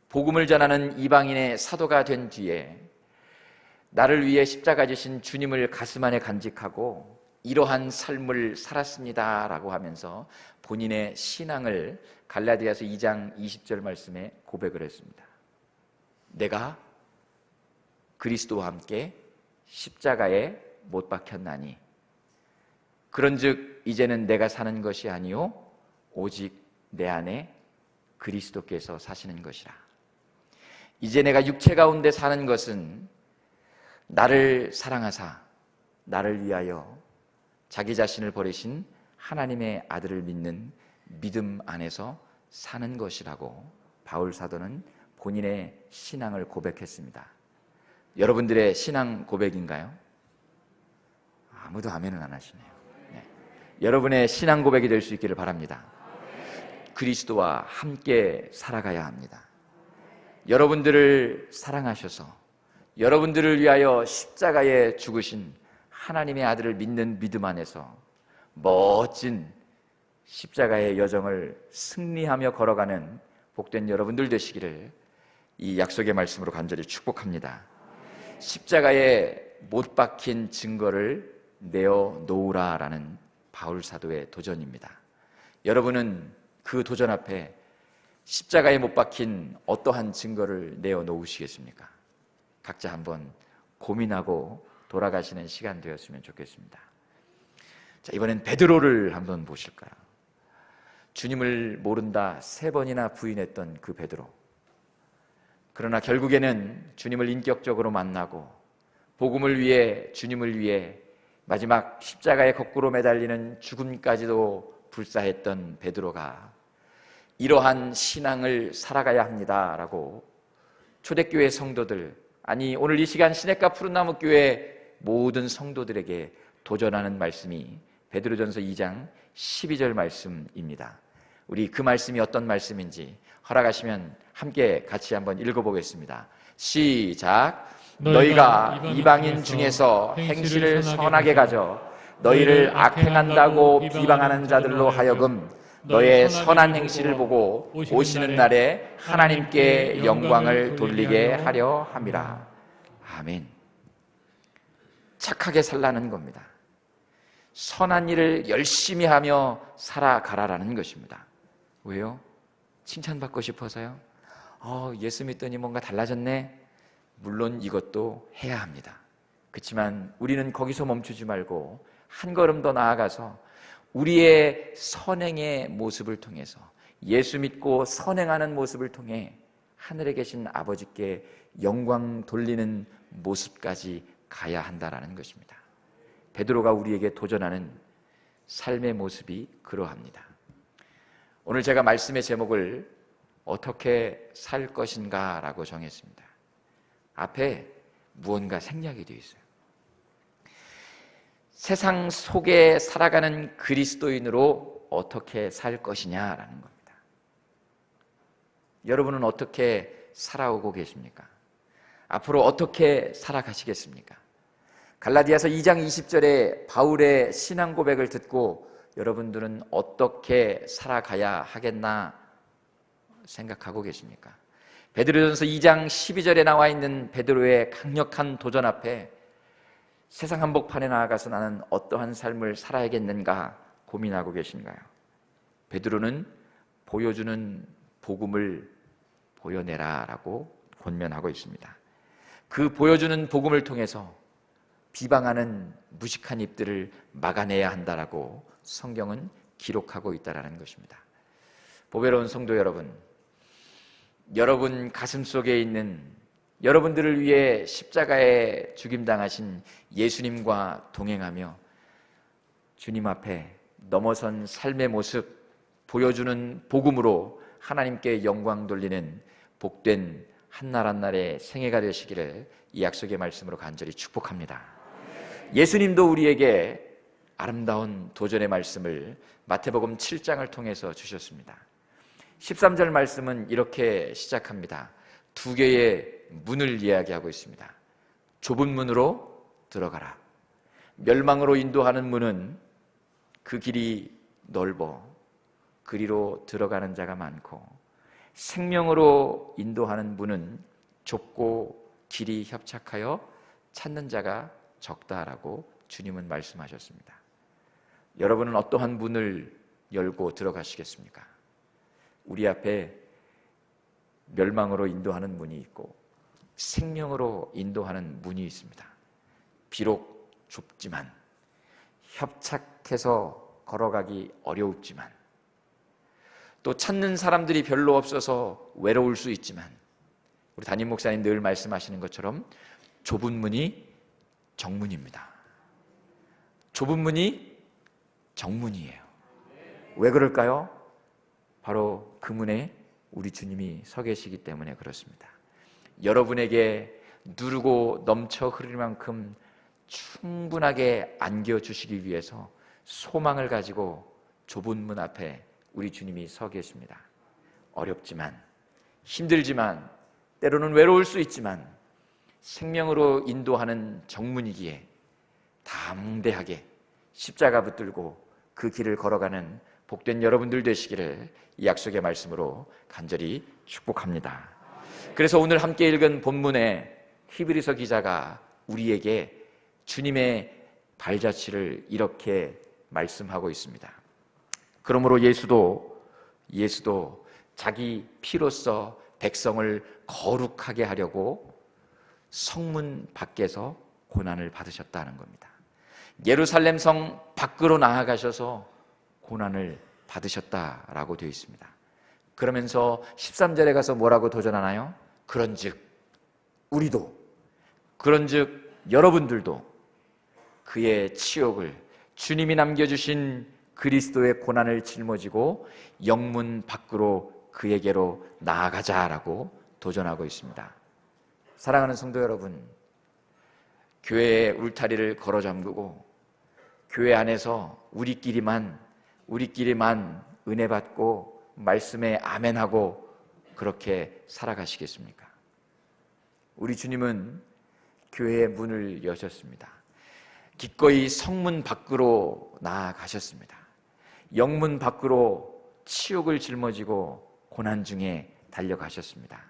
복음을 전하는 이방인의 사도가 된 뒤에 나를 위해 십자가 지신 주님을 가슴 안에 간직하고 이러한 삶을 살았습니다 라고 하면서 본인의 신앙을 갈라디아서 2장 20절 말씀에 고백을 했습니다. 내가 그리스도와 함께 십자가에 못 박혔나니 그런즉 이제는 내가 사는 것이 아니요 오직 내 안에 그리스도께서 사시는 것이라. 이제 내가 육체 가운데 사는 것은 나를 사랑하사 나를 위하여 자기 자신을 버리신 하나님의 아들을 믿는 믿음 안에서 사는 것이라고 바울 사도는 본인의 신앙을 고백했습니다. 여러분들의 신앙 고백인가요? 아무도 아멘을 안 하시네요. 네. 여러분의 신앙 고백이 될 수 있기를 바랍니다. 그리스도와 함께 살아가야 합니다. 여러분들을 사랑하셔서 여러분들을 위하여 십자가에 죽으신 하나님의 아들을 믿는 믿음 안에서 멋진 십자가의 여정을 승리하며 걸어가는 복된 여러분들 되시기를 이 약속의 말씀으로 간절히 축복합니다. 십자가에 못 박힌 증거를 내어 놓으라라는 바울 사도의 도전입니다. 여러분은 그 도전 앞에 십자가에 못 박힌 어떠한 증거를 내어 놓으시겠습니까? 각자 한번 고민하고 돌아가시는 시간 되었으면 좋겠습니다. 자, 이번엔 베드로를 한번 보실까요? 주님을 모른다 3번이나 부인했던 그 베드로. 그러나 결국에는 주님을 인격적으로 만나고 복음을 위해 주님을 위해 마지막 십자가에 거꾸로 매달리는 죽음까지도 불사했던 베드로가 이러한 신앙을 살아가야 합니다라고 초대교회 성도들, 아니 오늘 이 시간 시냇가 푸른나무 교회 모든 성도들에게 도전하는 말씀이 베드로전서 2장 12절 말씀입니다. 우리 그 말씀이 어떤 말씀인지 허락하시면 함께 같이 한번 읽어보겠습니다. 시작. 너희가 이방인 중에서 행실을 선하게 가져 너희를 악행한다고 비방하는 자들로 하여금 너의 선한 행실을 보고 오시는 날에 하나님께 영광을 돌리게 하려 함이라. 아멘. 착하게 살라는 겁니다. 선한 일을 열심히 하며 살아가라라는 것입니다. 왜요? 칭찬받고 싶어서요? 예수 믿더니 뭔가 달라졌네? 물론 이것도 해야 합니다. 그렇지만 우리는 거기서 멈추지 말고 한 걸음 더 나아가서 우리의 선행의 모습을 통해서 예수 믿고 선행하는 모습을 통해 하늘에 계신 아버지께 영광 돌리는 모습까지 가야 한다라는 것입니다. 베드로가 우리에게 도전하는 삶의 모습이 그러합니다. 오늘 제가 말씀의 제목을 어떻게 살 것인가 라고 정했습니다. 앞에 무언가 생략이 되어 있어요. 세상 속에 살아가는 그리스도인으로 어떻게 살 것이냐라는 겁니다. 여러분은 어떻게 살아오고 계십니까? 앞으로 어떻게 살아가시겠습니까? 갈라디아서 2장 20절에 바울의 신앙 고백을 듣고 여러분들은 어떻게 살아가야 하겠나 생각하고 계십니까? 베드로전서 2장 12절에 나와 있는 베드로의 강력한 도전 앞에 세상 한복판에 나아가서 나는 어떠한 삶을 살아야겠는가 고민하고 계신가요? 베드로는 보여주는 복음을 보여내라라고 권면하고 있습니다. 그 보여주는 복음을 통해서 비방하는 무식한 입들을 막아내야 한다라고 성경은 기록하고 있다라는 것입니다. 보배로운 성도 여러분, 여러분 가슴 속에 있는 여러분들을 위해 십자가에 죽임당하신 예수님과 동행하며 주님 앞에 넘어선 삶의 모습 보여주는 복음으로 하나님께 영광 돌리는 복된 한날 한날의 생애가 되시기를 이 약속의 말씀으로 간절히 축복합니다. 예수님도 우리에게 아름다운 도전의 말씀을 마태복음 7장을 통해서 주셨습니다. 13절 말씀은 이렇게 시작합니다. 2개의 문을 이야기하고 있습니다. 좁은 문으로 들어가라. 멸망으로 인도하는 문은 그 길이 넓어 그리로 들어가는 자가 많고 생명으로 인도하는 문은 좁고 길이 협착하여 찾는 자가 적다라고 주님은 말씀하셨습니다. 여러분은 어떠한 문을 열고 들어가시겠습니까? 우리 앞에 멸망으로 인도하는 문이 있고 생명으로 인도하는 문이 있습니다. 비록 좁지만 협착해서 걸어가기 어려웠지만 또 찾는 사람들이 별로 없어서 외로울 수 있지만 우리 담임 목사님 늘 말씀하시는 것처럼 좁은 문이 정문입니다. 좁은 문이 정문이에요. 왜 그럴까요? 바로 그 문에 우리 주님이 서 계시기 때문에 그렇습니다. 여러분에게 누르고 넘쳐 흐를 만큼 충분하게 안겨주시기 위해서 소망을 가지고 좁은 문 앞에 우리 주님이 서 계십니다. 어렵지만 힘들지만 때로는 외로울 수 있지만 생명으로 인도하는 정문이기에 담대하게 십자가 붙들고 그 길을 걸어가는 복된 여러분들 되시기를 이 약속의 말씀으로 간절히 축복합니다. 그래서 오늘 함께 읽은 본문에 히브리서 기자가 우리에게 주님의 발자취를 이렇게 말씀하고 있습니다. 그러므로 예수도 자기 피로써 백성을 거룩하게 하려고 성문 밖에서 고난을 받으셨다는 겁니다. 예루살렘 성 밖으로 나아가셔서 고난을 받으셨다라고 되어 있습니다. 그러면서 13절에 가서 뭐라고 도전하나요? 그런즉 우리도, 그런즉 여러분들도 그의 치욕을, 주님이 남겨주신 그리스도의 고난을 짊어지고 영문 밖으로 그에게로 나아가자라고 도전하고 있습니다. 사랑하는 성도 여러분, 교회의 울타리를 걸어 잠그고 교회 안에서 우리끼리만 은혜 받고 말씀에 아멘하고 그렇게 살아가시겠습니까? 우리 주님은 교회의 문을 여셨습니다. 기꺼이 성문 밖으로 나아가셨습니다. 영문 밖으로 치욕을 짊어지고 고난 중에 달려가셨습니다.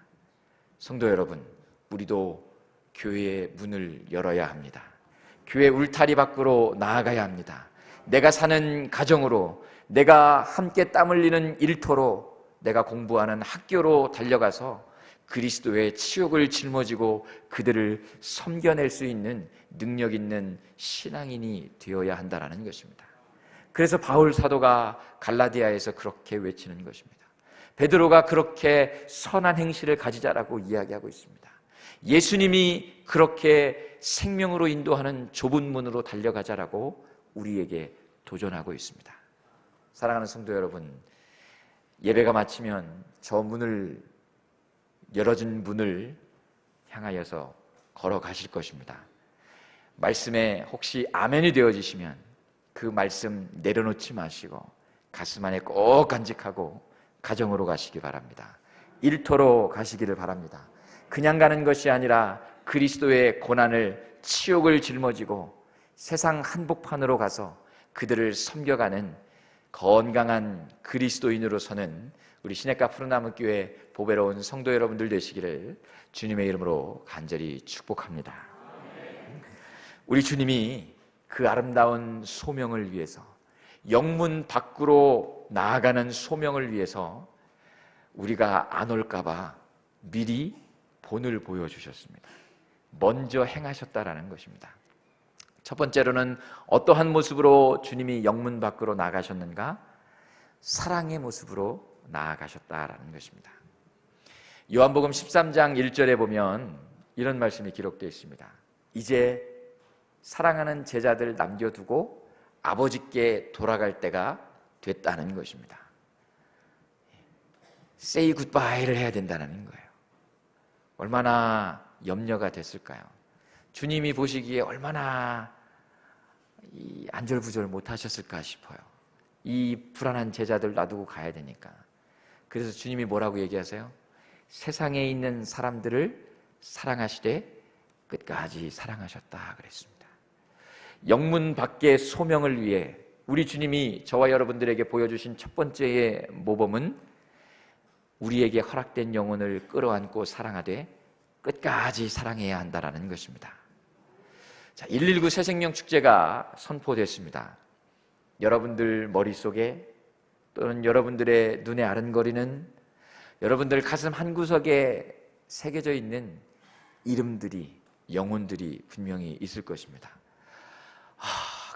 성도 여러분, 우리도 교회의 문을 열어야 합니다. 교회 울타리 밖으로 나아가야 합니다. 내가 사는 가정으로, 내가 함께 땀 흘리는 일터로, 내가 공부하는 학교로 달려가서 그리스도의 치욕을 짊어지고 그들을 섬겨낼 수 있는 능력 있는 신앙인이 되어야 한다는 것입니다. 그래서 바울 사도가 갈라디아에서 그렇게 외치는 것입니다. 베드로가 그렇게 선한 행실을 가지자라고 이야기하고 있습니다. 예수님이 그렇게 생명으로 인도하는 좁은 문으로 달려가자라고 우리에게 도전하고 있습니다. 사랑하는 성도 여러분, 예배가 마치면 저 문을, 열어진 문을 향하여서 걸어가실 것입니다. 말씀에 혹시 아멘이 되어지시면 그 말씀 내려놓지 마시고 가슴 안에 꼭 간직하고 가정으로 가시기 바랍니다. 일터로 가시기를 바랍니다. 그냥 가는 것이 아니라 그리스도의 고난을, 치욕을 짊어지고 세상 한복판으로 가서 그들을 섬겨가는 건강한 그리스도인으로서는 우리 시냇가 푸른나무 교회 보배로운 성도 여러분들 되시기를 주님의 이름으로 간절히 축복합니다. 우리 주님이 그 아름다운 소명을 위해서, 영문 밖으로 나아가는 소명을 위해서 우리가 안 올까 봐 미리 본을 보여주셨습니다. 먼저 행하셨다라는 것입니다. 첫 번째로는 어떠한 모습으로 주님이 영문 밖으로 나가셨는가? 사랑의 모습으로 나아가셨다라는 것입니다. 요한복음 13장 1절에 보면 이런 말씀이 기록되어 있습니다. 이제 사랑하는 제자들 남겨두고 아버지께 돌아갈 때가 됐다는 것입니다. Say goodbye를 해야 된다는 거예요. 얼마나 염려가 됐을까요? 주님이 보시기에 얼마나 안절부절 못하셨을까 싶어요. 이 불안한 제자들 놔두고 가야 되니까. 그래서 주님이 뭐라고 얘기하세요? 세상에 있는 사람들을 사랑하시되 끝까지 사랑하셨다 그랬습니다. 영문 밖의 소명을 위해 우리 주님이 저와 여러분들에게 보여주신 첫 번째의 모범은 우리에게 허락된 영혼을 끌어안고 사랑하되 끝까지 사랑해야 한다라는 것입니다. 자, 119 새생명 축제가 선포됐습니다. 여러분들 머릿속에 또는 여러분들의 눈에 아른거리는 여러분들 가슴 한구석에 새겨져 있는 이름들이, 영혼들이 분명히 있을 것입니다.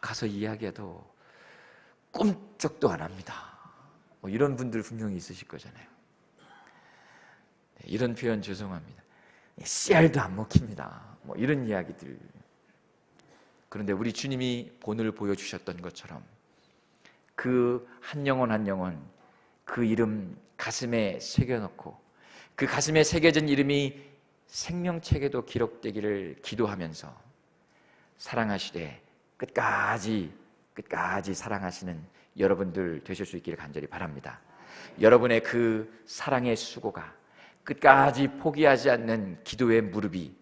가서 이야기해도 꿈쩍도 안 합니다. 이런 분들 분명히 있으실 거잖아요. 이런 표현 죄송합니다. 씨알도 안 먹힙니다. 이런 이야기들. 그런데 우리 주님이 본을 보여주셨던 것처럼 그 한 영혼 한 영혼 그 이름 가슴에 새겨놓고 그 가슴에 새겨진 이름이 생명책에도 기록되기를 기도하면서 사랑하시되 끝까지 사랑하시는 여러분들 되실 수 있기를 간절히 바랍니다. 여러분의 그 사랑의 수고가 끝까지 포기하지 않는 기도의 무릎이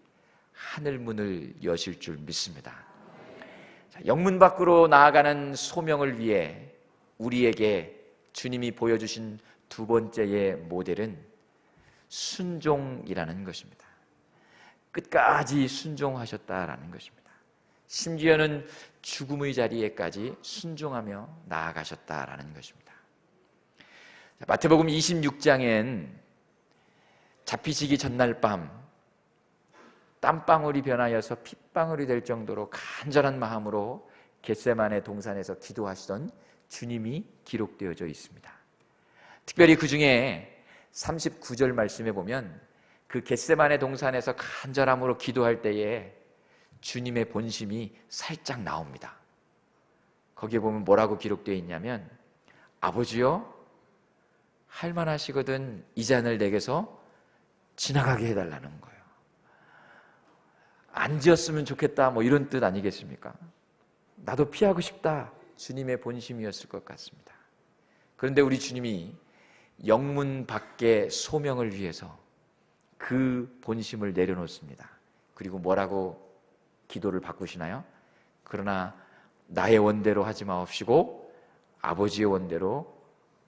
하늘 문을 여실 줄 믿습니다. 영문 밖으로 나아가는 소명을 위해 우리에게 주님이 보여주신 두 번째의 모델은 순종이라는 것입니다. 끝까지 순종하셨다라는 것입니다. 심지어는 죽음의 자리에까지 순종하며 나아가셨다라는 것입니다. 마태복음 26장엔 잡히시기 전날 밤 땀방울이 변하여서 핏방울이 될 정도로 간절한 마음으로 겟세마네 동산에서 기도하시던 주님이 기록되어져 있습니다. 특별히 그 중에 39절 말씀에 보면 그 겟세마네 동산에서 간절함으로 기도할 때에 주님의 본심이 살짝 나옵니다. 거기에 보면 뭐라고 기록되어 있냐면 아버지여 할만하시거든 이 잔을 내게서 지나가게 해달라는 거예요. 안 지었으면 좋겠다 이런 뜻 아니겠습니까? 나도 피하고 싶다 주님의 본심이었을 것 같습니다. 그런데 우리 주님이 영문 밖의 소명을 위해서 그 본심을 내려놓습니다. 그리고 뭐라고 기도를 바꾸시나요? 그러나 나의 원대로 하지 마옵시고 아버지의 원대로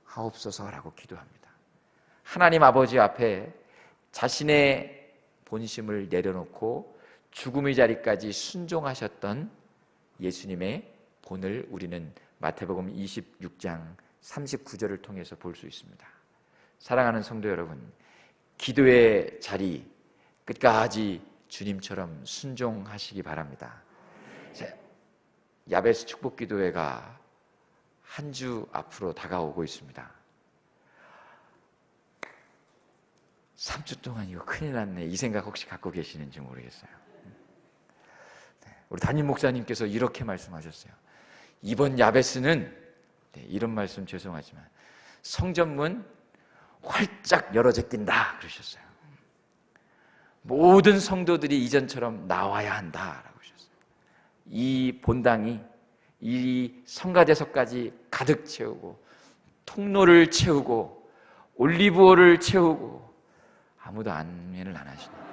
하옵소서라고 기도합니다. 하나님 아버지 앞에 자신의 본심을 내려놓고 죽음의 자리까지 순종하셨던 예수님의 본을 우리는 마태복음 26장 39절을 통해서 볼 수 있습니다. 사랑하는 성도 여러분, 기도의 자리 끝까지 주님처럼 순종하시기 바랍니다. 야베스 축복기도회가 한 주 앞으로 다가오고 있습니다. 3주 동안 이거 큰일 났네 이 생각 혹시 갖고 계시는지 모르겠어요. 우리 담임 목사님께서 이렇게 말씀하셨어요. 이번 야베스는 이런 말씀 죄송하지만 성전문 활짝 열어 제낀다 그러셨어요. 모든 성도들이 이전처럼 나와야 한다라고 하셨어요. 이 본당이 이 성가대석까지 가득 채우고 통로를 채우고 올리브오를 채우고 아무도 아멘을 안 하시네요.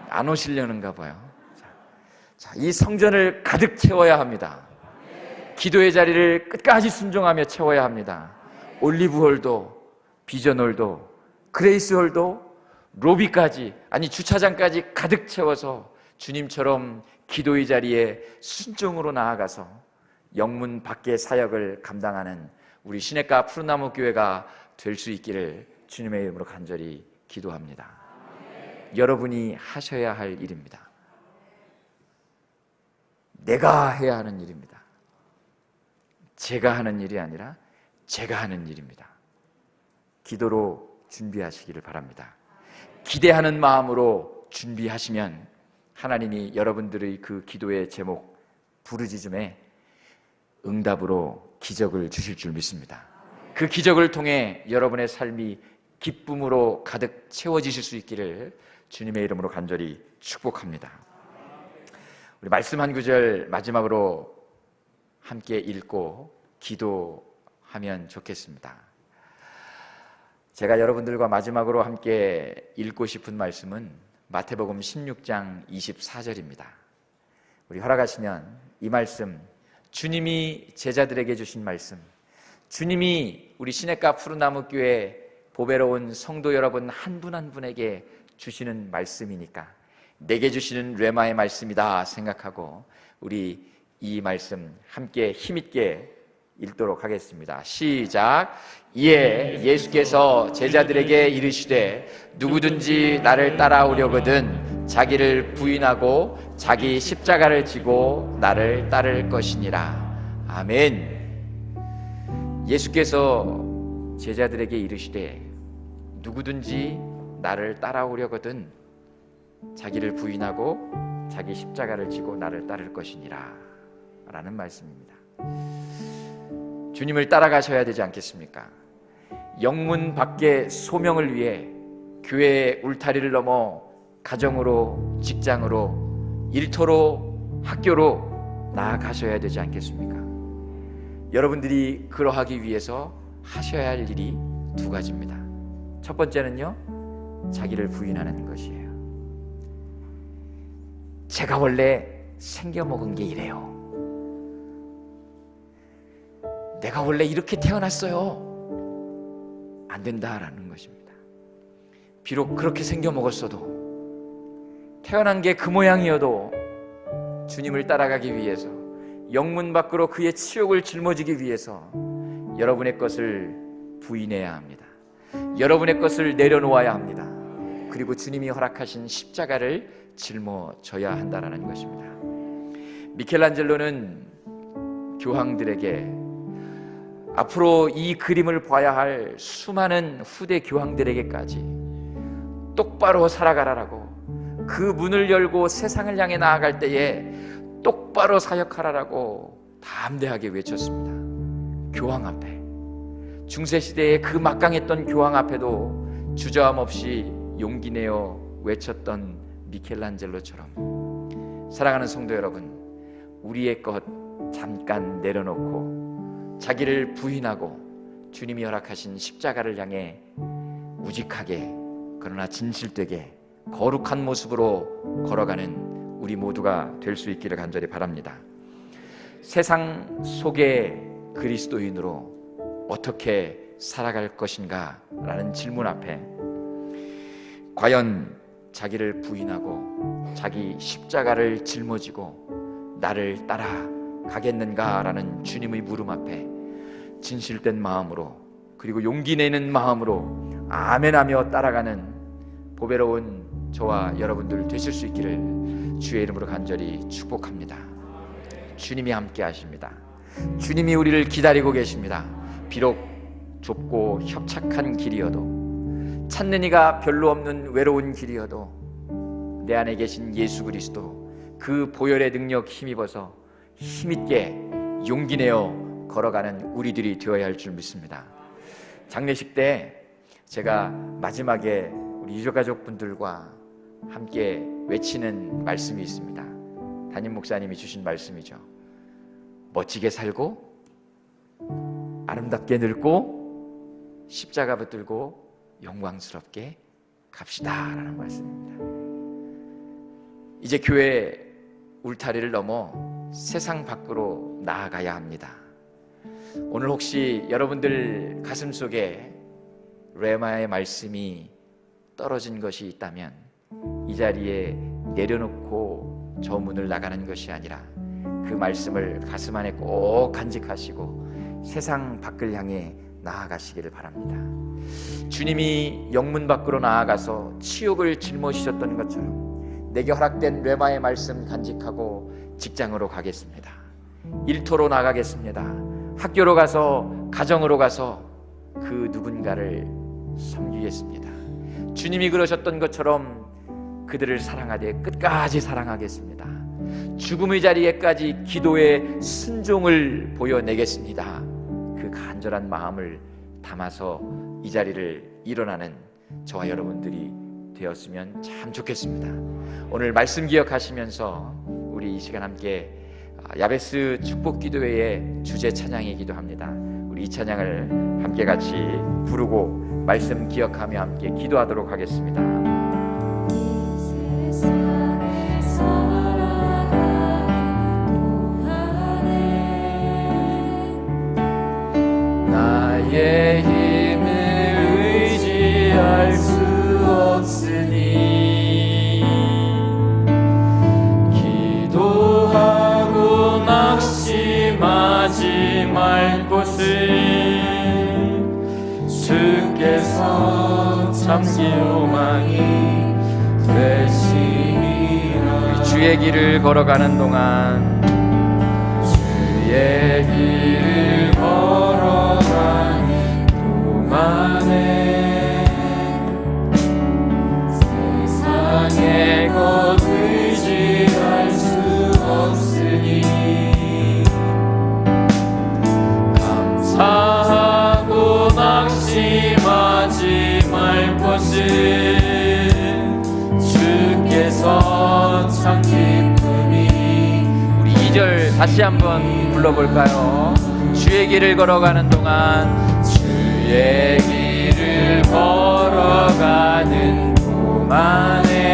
안 오시려는가 봐요. 자, 이 성전을 가득 채워야 합니다. 기도의 자리를 끝까지 순종하며 채워야 합니다. 올리브홀도 비전홀도 그레이스홀도 로비까지 아니 주차장까지 가득 채워서 주님처럼 기도의 자리에 순종으로 나아가서 영문 밖의 사역을 감당하는 우리 시냇가 푸른나무 교회가 될 수 있기를 주님의 이름으로 간절히 기도합니다. 여러분이 하셔야 할 일입니다. 내가 해야 하는 일입니다. 제가 하는 일이 아니라 제가 하는 일입니다. 기도로 준비하시기를 바랍니다. 기대하는 마음으로 준비하시면 하나님이 여러분들의 그 기도의 제목 부르짖음에 응답으로 기적을 주실 줄 믿습니다. 그 기적을 통해 여러분의 삶이 기쁨으로 가득 채워지실 수 있기를 주님의 이름으로 간절히 축복합니다. 우리 말씀 한 구절 마지막으로 함께 읽고 기도하면 좋겠습니다. 제가 여러분들과 마지막으로 함께 읽고 싶은 말씀은 마태복음 16장 24절입니다. 우리 허락하시면 이 말씀 주님이 제자들에게 주신 말씀, 주님이 우리 시냇가 푸른나무 교회 보배로운 성도 여러분 한 분 한 분에게 주시는 말씀이니까 내게 주시는 뢰마의 말씀이다 생각하고 우리 이 말씀 함께 힘있게 읽도록 하겠습니다. 시작. 이에 예수께서 제자들에게 이르시되 누구든지 나를 따라오려거든 자기를 부인하고 자기 십자가를 지고 나를 따를 것이니라. 아멘. 예수께서 제자들에게 이르시되 누구든지 나를 따라오려거든 자기를 부인하고 자기 십자가를 지고 나를 따를 것이니라 라는 말씀입니다. 주님을 따라가셔야 되지 않겠습니까? 영문 밖의 소명을 위해 교회의 울타리를 넘어 가정으로, 직장으로, 일터로, 학교로 나아가셔야 되지 않겠습니까? 여러분들이 그러하기 위해서 하셔야 할 일이 두 가지입니다. 첫 번째는요, 자기를 부인하는 것이에요. 제가 원래 생겨먹은 게 이래요. 내가 원래 이렇게 태어났어요. 안 된다라는 것입니다. 비록 그렇게 생겨먹었어도, 태어난 게 그 모양이어도 주님을 따라가기 위해서, 영문 밖으로 그의 치욕을 짊어지기 위해서 여러분의 것을 부인해야 합니다. 여러분의 것을 내려놓아야 합니다. 그리고 주님이 허락하신 십자가를 짊어져야 한다는 것입니다. 미켈란젤로는 교황들에게, 앞으로 이 그림을 봐야 할 수많은 후대 교황들에게까지 똑바로 살아가라라고, 그 문을 열고 세상을 향해 나아갈 때에 똑바로 사역하라라고 담대하게 외쳤습니다. 교황 앞에, 중세시대의 그 막강했던 교황 앞에도 주저함 없이 용기 내어 외쳤던 미켈란젤로처럼, 사랑하는 성도 여러분, 우리의 것 잠깐 내려놓고 자기를 부인하고 주님이 허락하신 십자가를 향해 우직하게, 그러나 진실되게 거룩한 모습으로 걸어가는 우리 모두가 될 수 있기를 간절히 바랍니다. 세상 속의 그리스도인으로 어떻게 살아갈 것인가 라는 질문 앞에 과연 자기를 부인하고 자기 십자가를 짊어지고 나를 따라가겠는가 라는 주님의 물음 앞에 진실된 마음으로, 그리고 용기 내는 마음으로 아멘하며 따라가는 보배로운 저와 여러분들 되실 수 있기를 주의 이름으로 간절히 축복합니다. 주님이 함께 하십니다. 주님이 우리를 기다리고 계십니다. 비록 좁고 협착한 길이어도, 찾는 이가 별로 없는 외로운 길이어도 내 안에 계신 예수 그리스도 그 보혈의 능력 힘입어서 힘있게 용기 내어 걸어가는 우리들이 되어야 할 줄 믿습니다. 장례식 때 제가 마지막에 우리 유족가족분들과 함께 외치는 말씀이 있습니다. 담임 목사님이 주신 말씀이죠. 멋지게 살고 아름답게 늙고 십자가 붙들고 영광스럽게 갑시다 라는 말씀입니다. 이제 교회 울타리를 넘어 세상 밖으로 나아가야 합니다. 오늘 혹시 여러분들 가슴속에 레마의 말씀이 떨어진 것이 있다면 이 자리에 내려놓고 저 문을 나가는 것이 아니라 그 말씀을 가슴 안에 꼭 간직하시고 세상 밖을 향해 나아가시기를 바랍니다. 주님이 영문 밖으로 나아가서 치욕을 짊어지셨던 것처럼 내게 허락된 레마의 말씀 간직하고 직장으로 가겠습니다. 일터로 나가겠습니다. 학교로 가서, 가정으로 가서 그 누군가를 섬기겠습니다. 주님이 그러셨던 것처럼 그들을 사랑하되 끝까지 사랑하겠습니다. 죽음의 자리에까지 기도의 순종을 보여내겠습니다. 그 간절한 마음을 담아서 이 자리를 일어나는 저와 여러분들이 되었으면 참 좋겠습니다. 오늘 말씀 기억하시면서 우리 이 시간 함께 야베스 축복기도회의 주제 찬양이기도 합니다. 우리 이 찬양을 함께 같이 부르고 말씀 기억하며 함께 기도하도록 하겠습니다. 세상에 살아가는 동안에 의심하지 말 것을 주께서 참 기요만이 되시리라. 주의 길을 걸어가는 동안 주의 길을 걸어가는 동안에 세상의 것 의지할 수 없으니 감사하고 낙심하지 말 것을 주께서 참 기쁨이. 우리 2절 다시 한번 불러볼까요? 주의 길을 걸어가는 동안 주의 길을 걸어가는 동안에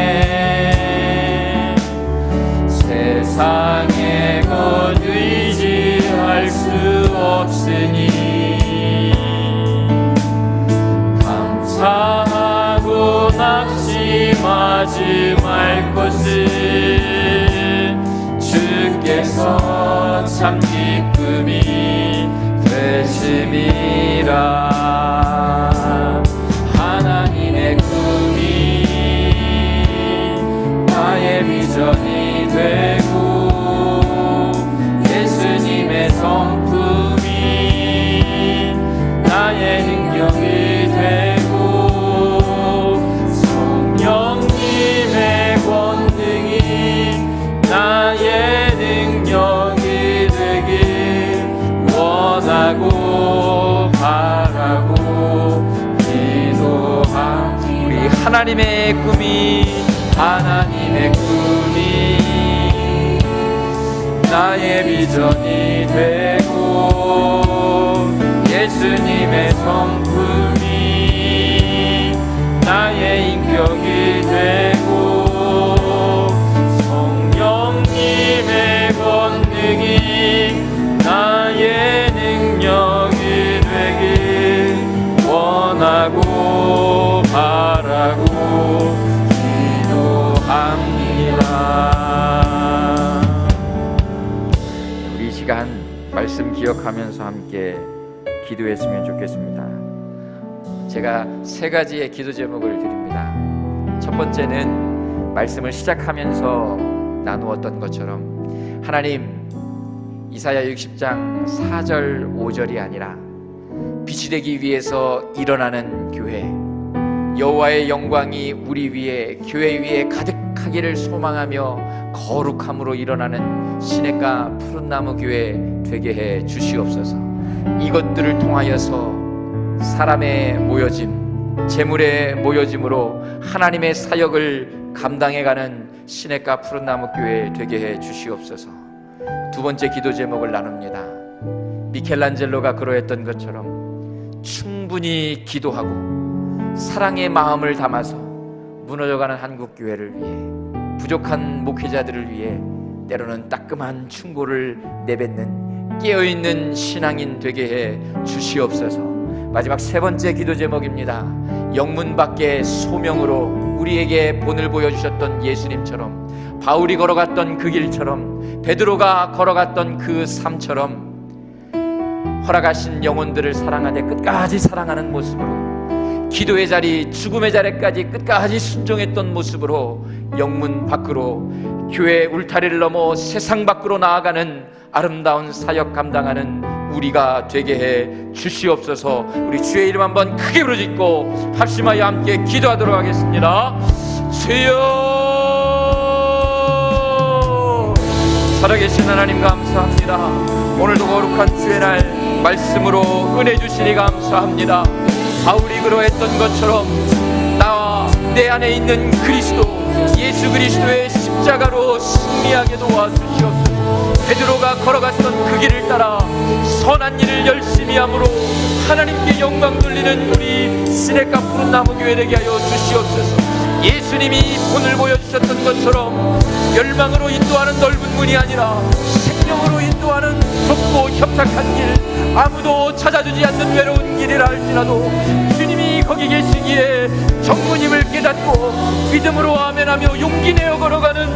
세상의 것 의지할 수 없으니 감사하고 낙심하지 말 것을 주께서 참 기쁨이 되심이라. 하나님의 꿈이 나의 비전이 되고 예수님의 성품이 나의 능력이 되고 성령님의 권능이 나의 능력이 되길 원하고 바라고 기도하기. 우리 하나님의 꿈이 나의 비전이 되고 예수님의 성품이 나의 인격이 되고 성령님의 권능이 나의 능력이 되길 원하고 바라고 기도합니다. 우리 이 시간 말씀 기억하면서 함께 기도했으면 좋겠습니다. 제가 3가지의 기도 제목을 드립니다. 첫 번째는 말씀을 시작하면서 나누었던 것처럼 하나님, 이사야 60장 4절 5절이 아니라 빛이 되기 위해서 일어나는 교회, 여호와의 영광이 우리 위에, 교회 위에 가득하기를 소망하며 거룩함으로 일어나는 시냇가 푸른 나무 교회 되게 해 주시옵소서. 이것들을 통하여서 사람의 모여짐, 재물의 모여짐으로 하나님의 사역을 감당해가는 시냇가 푸른 나무 교회 되게 해 주시옵소서. 두 번째 기도 제목을 나눕니다. 미켈란젤로가 그러했던 것처럼 충분히 기도하고 사랑의 마음을 담아서 무너져가는 한국교회를 위해, 부족한 목회자들을 위해 때로는 따끔한 충고를 내뱉는 깨어있는 신앙인 되게 해 주시옵소서. 마지막 3번째 기도 제목입니다. 영문 밖의 소명으로 우리에게 본을 보여주셨던 예수님처럼, 바울이 걸어갔던 그 길처럼, 베드로가 걸어갔던 그 삶처럼 허락하신 영혼들을 사랑하되 끝까지 사랑하는 모습으로, 기도의 자리, 죽음의 자리까지 끝까지 순종했던 모습으로 영문 밖으로, 교회 울타리를 넘어 세상 밖으로 나아가는 아름다운 사역 감당하는 우리가 되게 해 주시옵소서. 우리 주의 이름 한번 크게 부르짖고 합심하여 함께 기도하도록 하겠습니다. 주여, 살아계신 하나님 감사합니다. 오늘도 거룩한 주의 날 말씀으로 은혜 주시니 감사합니다. 바울이 그러했던 것처럼 나와 내 안에 있는 그리스도, 예수 그리스도의 십자가로 승리하게 도와주시옵소서. 베드로가 걸어갔던 그 길을 따라 선한 일을 열심히 함으로 하나님께 영광 돌리는 우리 시냇가 푸른 나무 교회 되게 하여 주시옵소서. 예수님이 본을 보여주셨던 것처럼 멸망으로 인도하는 넓은 문이 아니라 생명으로 인도하는 좁고 협착한 길, 아무도 찾아주지 않는 외로운 길이라 할지라도 주님이 거기 계시기에 정부님을 깨닫고 믿음으로 아멘하며 용기 내어 걸어가는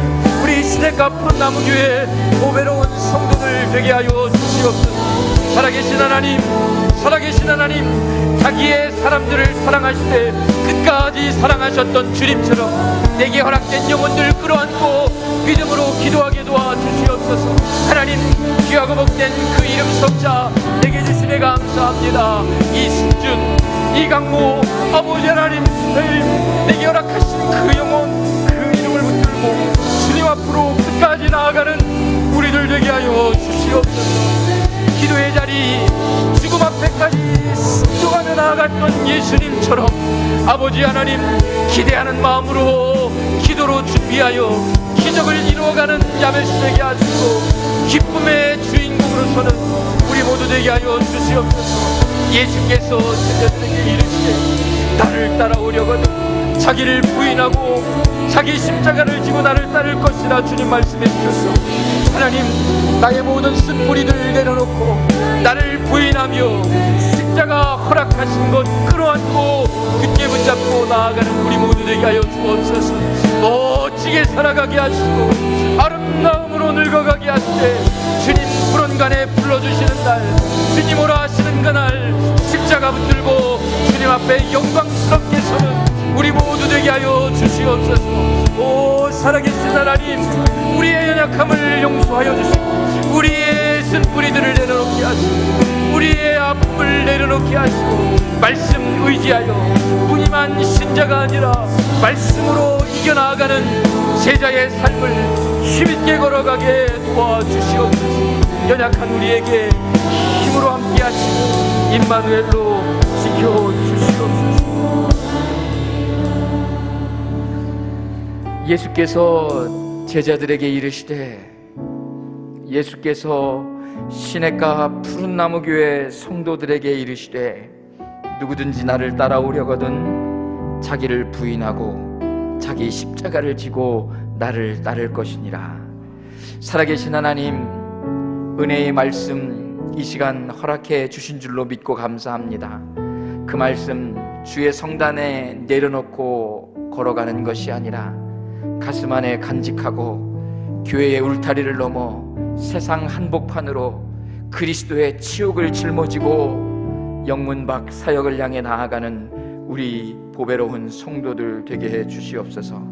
우리 시냇가 푸른 나무 교회 고배로운 성도들 되게 하여 주시옵소서. 살아계신 하나님, 살아계신 하나님, 자기의 사람들을 사랑하시되 끝까지 사랑하셨던 주님처럼 내게 허락된 영혼들 끌어안고 믿음으로 기도하게 도와주시옵소서. 하나님, 귀하고 복된 그 이름 석자 내게 주시네 감사합니다. 이승준, 이강모, 아버지 하나님, 내게 허락하신 그 영혼, 그 이름을 붙들고 주님 앞으로 끝까지 나아가는 우리들 되게 하여 주시옵소서. 기도의 자리, 죽음 앞에까지 순종하며 나아갔던 예수님처럼 아버지 하나님, 기대하는 마음으로 기도로 준비하여 기적을 이루어가는 야베스 되게 하시고 기쁨의 주인공으로 서는 우리 모두 되게 하여 주시옵소서. 예수께서 제자들에게 이르시되 나를 따라오려거든 자기를 부인하고 자기 십자가를 지고 나를 따를 것이라 주님 말씀해 주셨소. 하나님, 나의 모든 쓴뿌리들 내려놓고 나를 부인하며 십자가 허락하신 것 끌어안고 굳게 붙잡고 나아가는 우리 모두 되게 하여 주옵소서. 멋지게 살아가게 하시고 아름다움으로 늙어가게 하시되 주님 불언간에 불러주시는 날, 주님 오라 하시는 그날 십자가 붙들고 주님 앞에 영광스럽게 서는 우리 모두 되게 하여 주시옵소서. 오 살아계신 하나님, 우리의 연약함을 용서하여 주시고 우리의 쓴뿌리들을 내려놓게 하시고 우리의 아픔을 내려놓게 하시고 말씀 의지하여 무늬만 신자가 아니라 말씀으로 이겨나가는 제자의 삶을 힘있게 걸어가게 도와주시옵소서. 연약한 우리에게 힘으로 함께 하시고 임마누엘로 지켜주시옵소서. 예수께서 제자들에게 이르시되, 예수께서 시냇가 푸른 나무 교회 성도들에게 이르시되 누구든지 나를 따라오려거든 자기를 부인하고 자기 십자가를 지고 나를 따를 것이니라. 살아계신 하나님, 은혜의 말씀 이 시간 허락해 주신 줄로 믿고 감사합니다. 그 말씀 주의 성단에 내려놓고 걸어가는 것이 아니라 가슴 안에 간직하고 교회의 울타리를 넘어 세상 한복판으로 그리스도의 치욕을 짊어지고 영문 밖 사역을 향해 나아가는 우리 보배로운 성도들 되게 해 주시옵소서.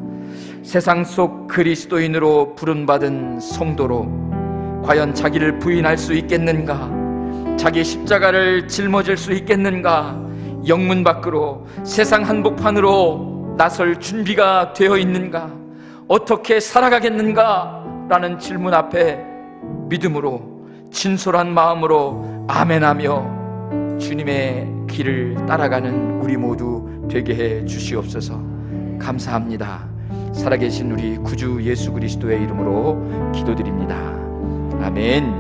세상 속 그리스도인으로 부름받은 성도로 과연 자기를 부인할 수 있겠는가? 자기 십자가를 짊어질 수 있겠는가? 영문 밖으로 세상 한복판으로 나설 준비가 되어 있는가? 어떻게 살아가겠는가? 라는 질문 앞에 믿음으로 진솔한 마음으로 아멘하며 주님의 길을 따라가는 우리 모두 되게 해 주시옵소서. 감사합니다. 살아계신 우리 구주 예수 그리스도의 이름으로 기도드립니다. 아멘.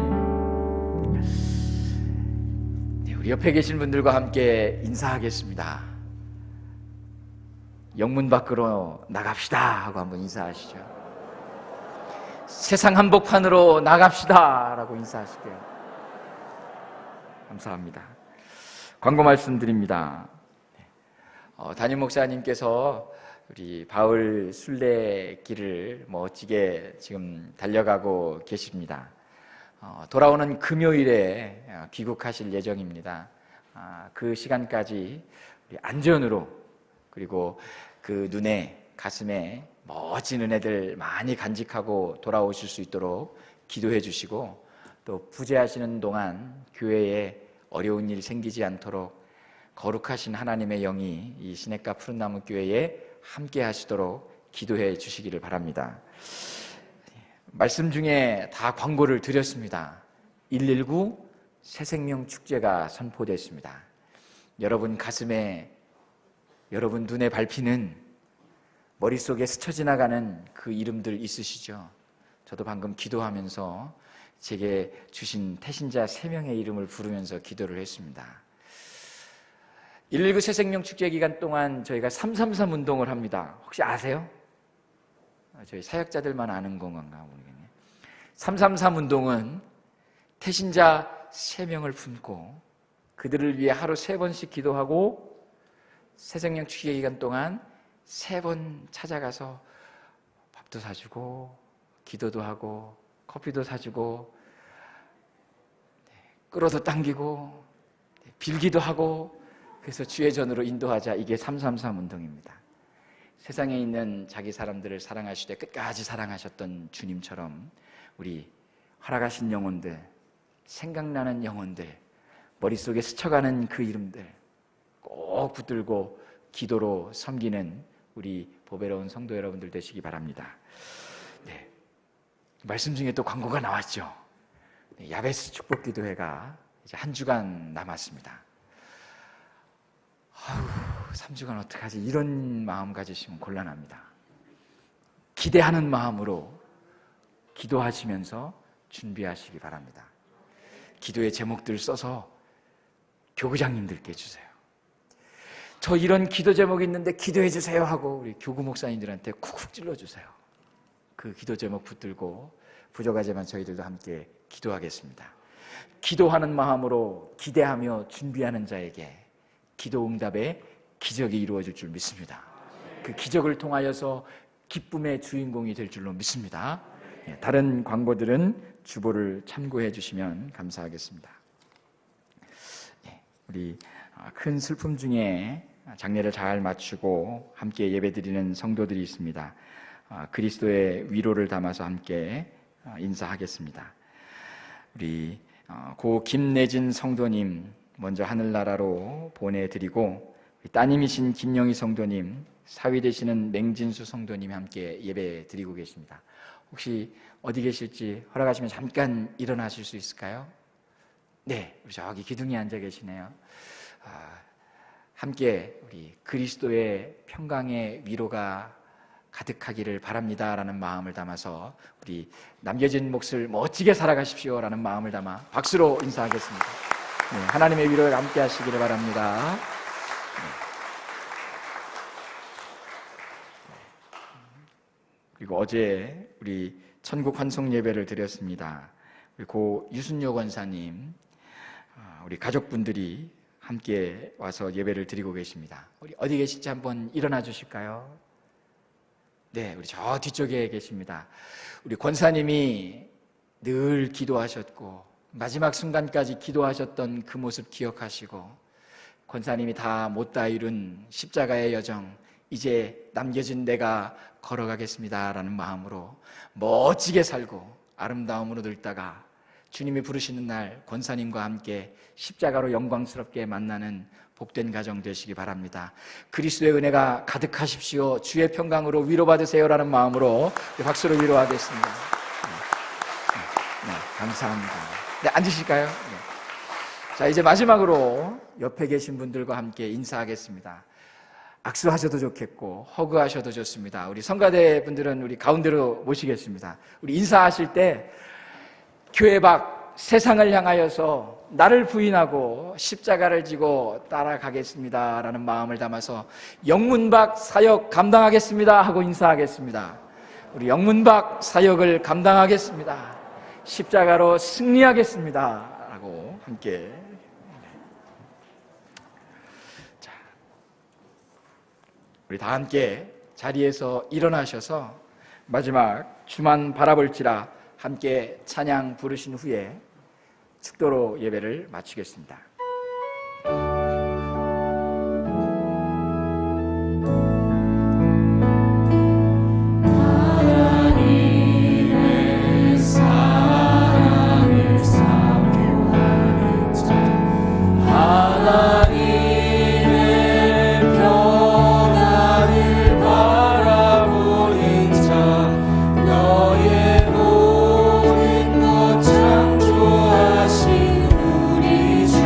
네, 우리 옆에 계신 분들과 함께 인사하겠습니다. 영문 밖으로 나갑시다 하고 한번 인사하시죠. 세상 한복판으로 나갑시다 라고 인사하실게요. 감사합니다. 광고 말씀드립니다. 담임 목사님께서 우리 바울 순례길을 멋지게 지금 달려가고 계십니다. 돌아오는 금요일에 귀국하실 예정입니다. 그 시간까지 우리 안전으로, 그리고 그 눈에 가슴에 멋진 은혜들 많이 간직하고 돌아오실 수 있도록 기도해 주시고, 또 부재하시는 동안 교회에 어려운 일 생기지 않도록 거룩하신 하나님의 영이 이 시냇가 푸른나무 교회에 함께 하시도록 기도해 주시기를 바랍니다. 말씀 중에 다 광고를 드렸습니다. 119 새생명 축제가 선포됐습니다. 여러분 가슴에, 여러분 눈에 밟히는, 머릿속에 스쳐 지나가는 그 이름들 있으시죠? 저도 방금 기도하면서 제게 주신 태신자 3명의 이름을 부르면서 기도를 했습니다. 119 새생명 축제 기간 동안 저희가 333 운동을 합니다. 혹시 아세요? 저희 사역자들만 아는 건가 모르겠네요. 333 운동은 태신자 3명을 품고 그들을 위해 하루 3번씩 기도하고 새생명 축제 기간 동안 3번 찾아가서 밥도 사주고 기도도 하고 커피도 사주고 끌어도 당기고 빌기도 하고, 그래서 주의 전으로 인도하자. 이게 333 운동입니다. 세상에 있는 자기 사람들을 사랑하시되 끝까지 사랑하셨던 주님처럼 우리 허락하신 영혼들, 생각나는 영혼들, 머릿속에 스쳐가는 그 이름들 꼭 붙들고 기도로 섬기는 우리 보배로운 성도 여러분들 되시기 바랍니다. 네. 말씀 중에 또 광고가 나왔죠. 야베스 축복기도회가 이제 한 주간 남았습니다. 3주간 어떡하지? 이런 마음 가지시면 곤란합니다. 기대하는 마음으로 기도하시면서 준비하시기 바랍니다. 기도의 제목들 써서 교구장님들께 주세요. 저 이런 기도 제목이 있는데 기도해 주세요 하고 우리 교구 목사님들한테 쿡쿡 찔러주세요. 그 기도 제목 붙들고 부족하지만 저희들도 함께 기도하겠습니다. 기도하는 마음으로 기대하며 준비하는 자에게 기도 응답의 기적이 이루어질 줄 믿습니다. 그 기적을 통하여서 기쁨의 주인공이 될 줄로 믿습니다. 다른 광고들은 주보를 참고해 주시면 감사하겠습니다. 우리 큰 슬픔 중에 장례를 잘 마치고 함께 예배드리는 성도들이 있습니다. 그리스도의 위로를 담아서 함께 인사하겠습니다. 우리 고 김내진 성도님 먼저 하늘나라로 보내드리고, 따님이신 김영희 성도님, 사위 되시는 맹진수 성도님이 함께 예배 드리고 계십니다. 혹시 어디 계실지 허락하시면 잠깐 일어나실 수 있을까요? 네, 우리 저기 기둥에 앉아 계시네요. 함께 우리 그리스도의 평강의 위로가 가득하기를 바랍니다라는 마음을 담아서 우리 남겨진 몫을 멋지게 살아가십시오라는 마음을 담아 박수로 인사하겠습니다. 네, 하나님의 위로에 함께 하시기를 바랍니다. 그리고 어제 우리 천국 환송 예배를 드렸습니다. 우리 고 유순요 권사님, 우리 가족분들이 함께 와서 예배를 드리고 계십니다. 우리 어디 계실지 한번 일어나 주실까요? 네, 우리 저 뒤쪽에 계십니다. 우리 권사님이 늘 기도하셨고 마지막 순간까지 기도하셨던 그 모습 기억하시고, 권사님이 다 못다 이룬 십자가의 여정 이제 남겨진 내가 걸어가겠습니다라는 마음으로 멋지게 살고 아름다움으로 늙다가 주님이 부르시는 날 권사님과 함께 십자가로 영광스럽게 만나는 복된 가정 되시기 바랍니다. 그리스도의 은혜가 가득하십시오. 주의 평강으로 위로받으세요라는 마음으로 박수로 위로하겠습니다. 네, 감사합니다. 네, 앉으실까요? 네. 자, 이제 마지막으로 옆에 계신 분들과 함께 인사하겠습니다. 악수하셔도 좋겠고 허그하셔도 좋습니다. 우리 성가대 분들은 우리 가운데로 모시겠습니다. 우리 인사하실 때 교회 밖 세상을 향하여서 나를 부인하고 십자가를 지고 따라가겠습니다 라는 마음을 담아서 영문 밖 사역 감당하겠습니다 하고 인사하겠습니다. 우리 영문 밖 사역을 감당하겠습니다, 십자가로 승리하겠습니다 라고 함께. 자, 우리 다 함께 자리에서 일어나셔서 마지막 주만 바라볼지라 함께 찬양 부르신 후에 축도로 예배를 마치겠습니다. 창조하신 우리 주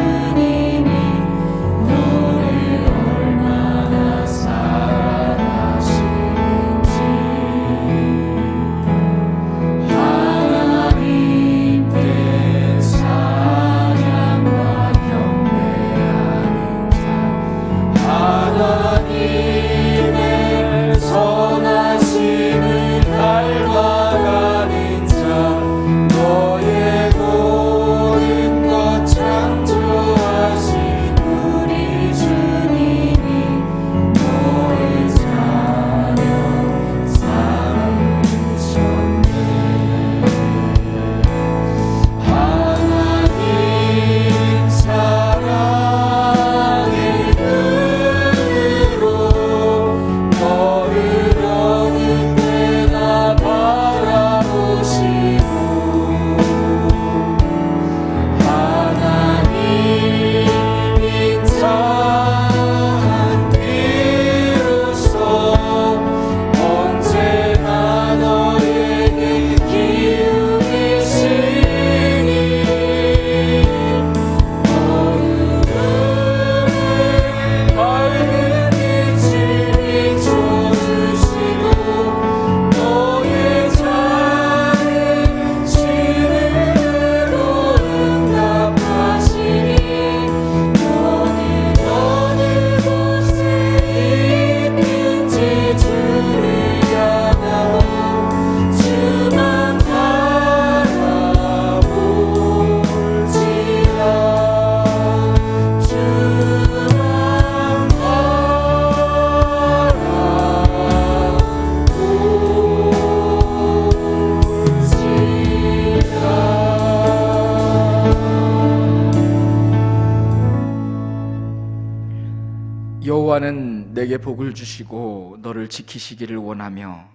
여호와는 내게 복을 주시고 너를 지키시기를 원하며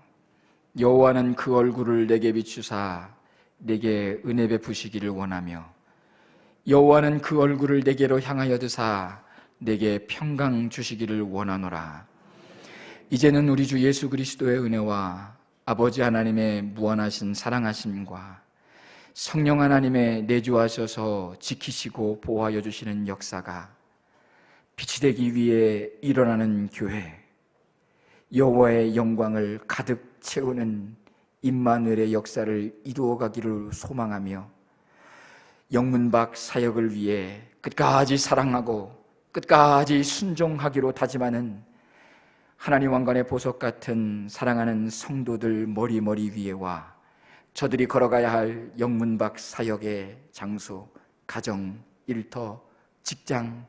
여호와는 그 얼굴을 내게 비추사 내게 은혜 베푸시기를 원하며 여호와는 그 얼굴을 내게로 향하여 드사 내게 평강 주시기를 원하노라. 이제는 우리 주 예수 그리스도의 은혜와 아버지 하나님의 무한하신 사랑하심과 성령 하나님의 내주하셔서 지키시고 보호하여 주시는 역사가 빛이 되기 위해 일어나는 교회, 여호와의 영광을 가득 채우는 임마누엘의 역사를 이루어가기를 소망하며 영문 밖 사역을 위해 끝까지 사랑하고 끝까지 순종하기로 다짐하는 하나님 왕관의 보석 같은 사랑하는 성도들 머리 위에와 저들이 걸어가야 할 영문 밖 사역의 장소, 가정, 일터, 직장,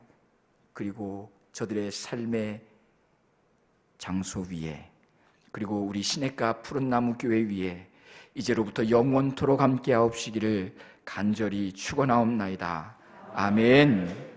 그리고 저들의 삶의 장소 위에, 그리고 우리 시냇가 푸른 나무 교회 위에 이제로부터 영원토록 함께하옵시기를 간절히 축원하옵나이다. 아멘.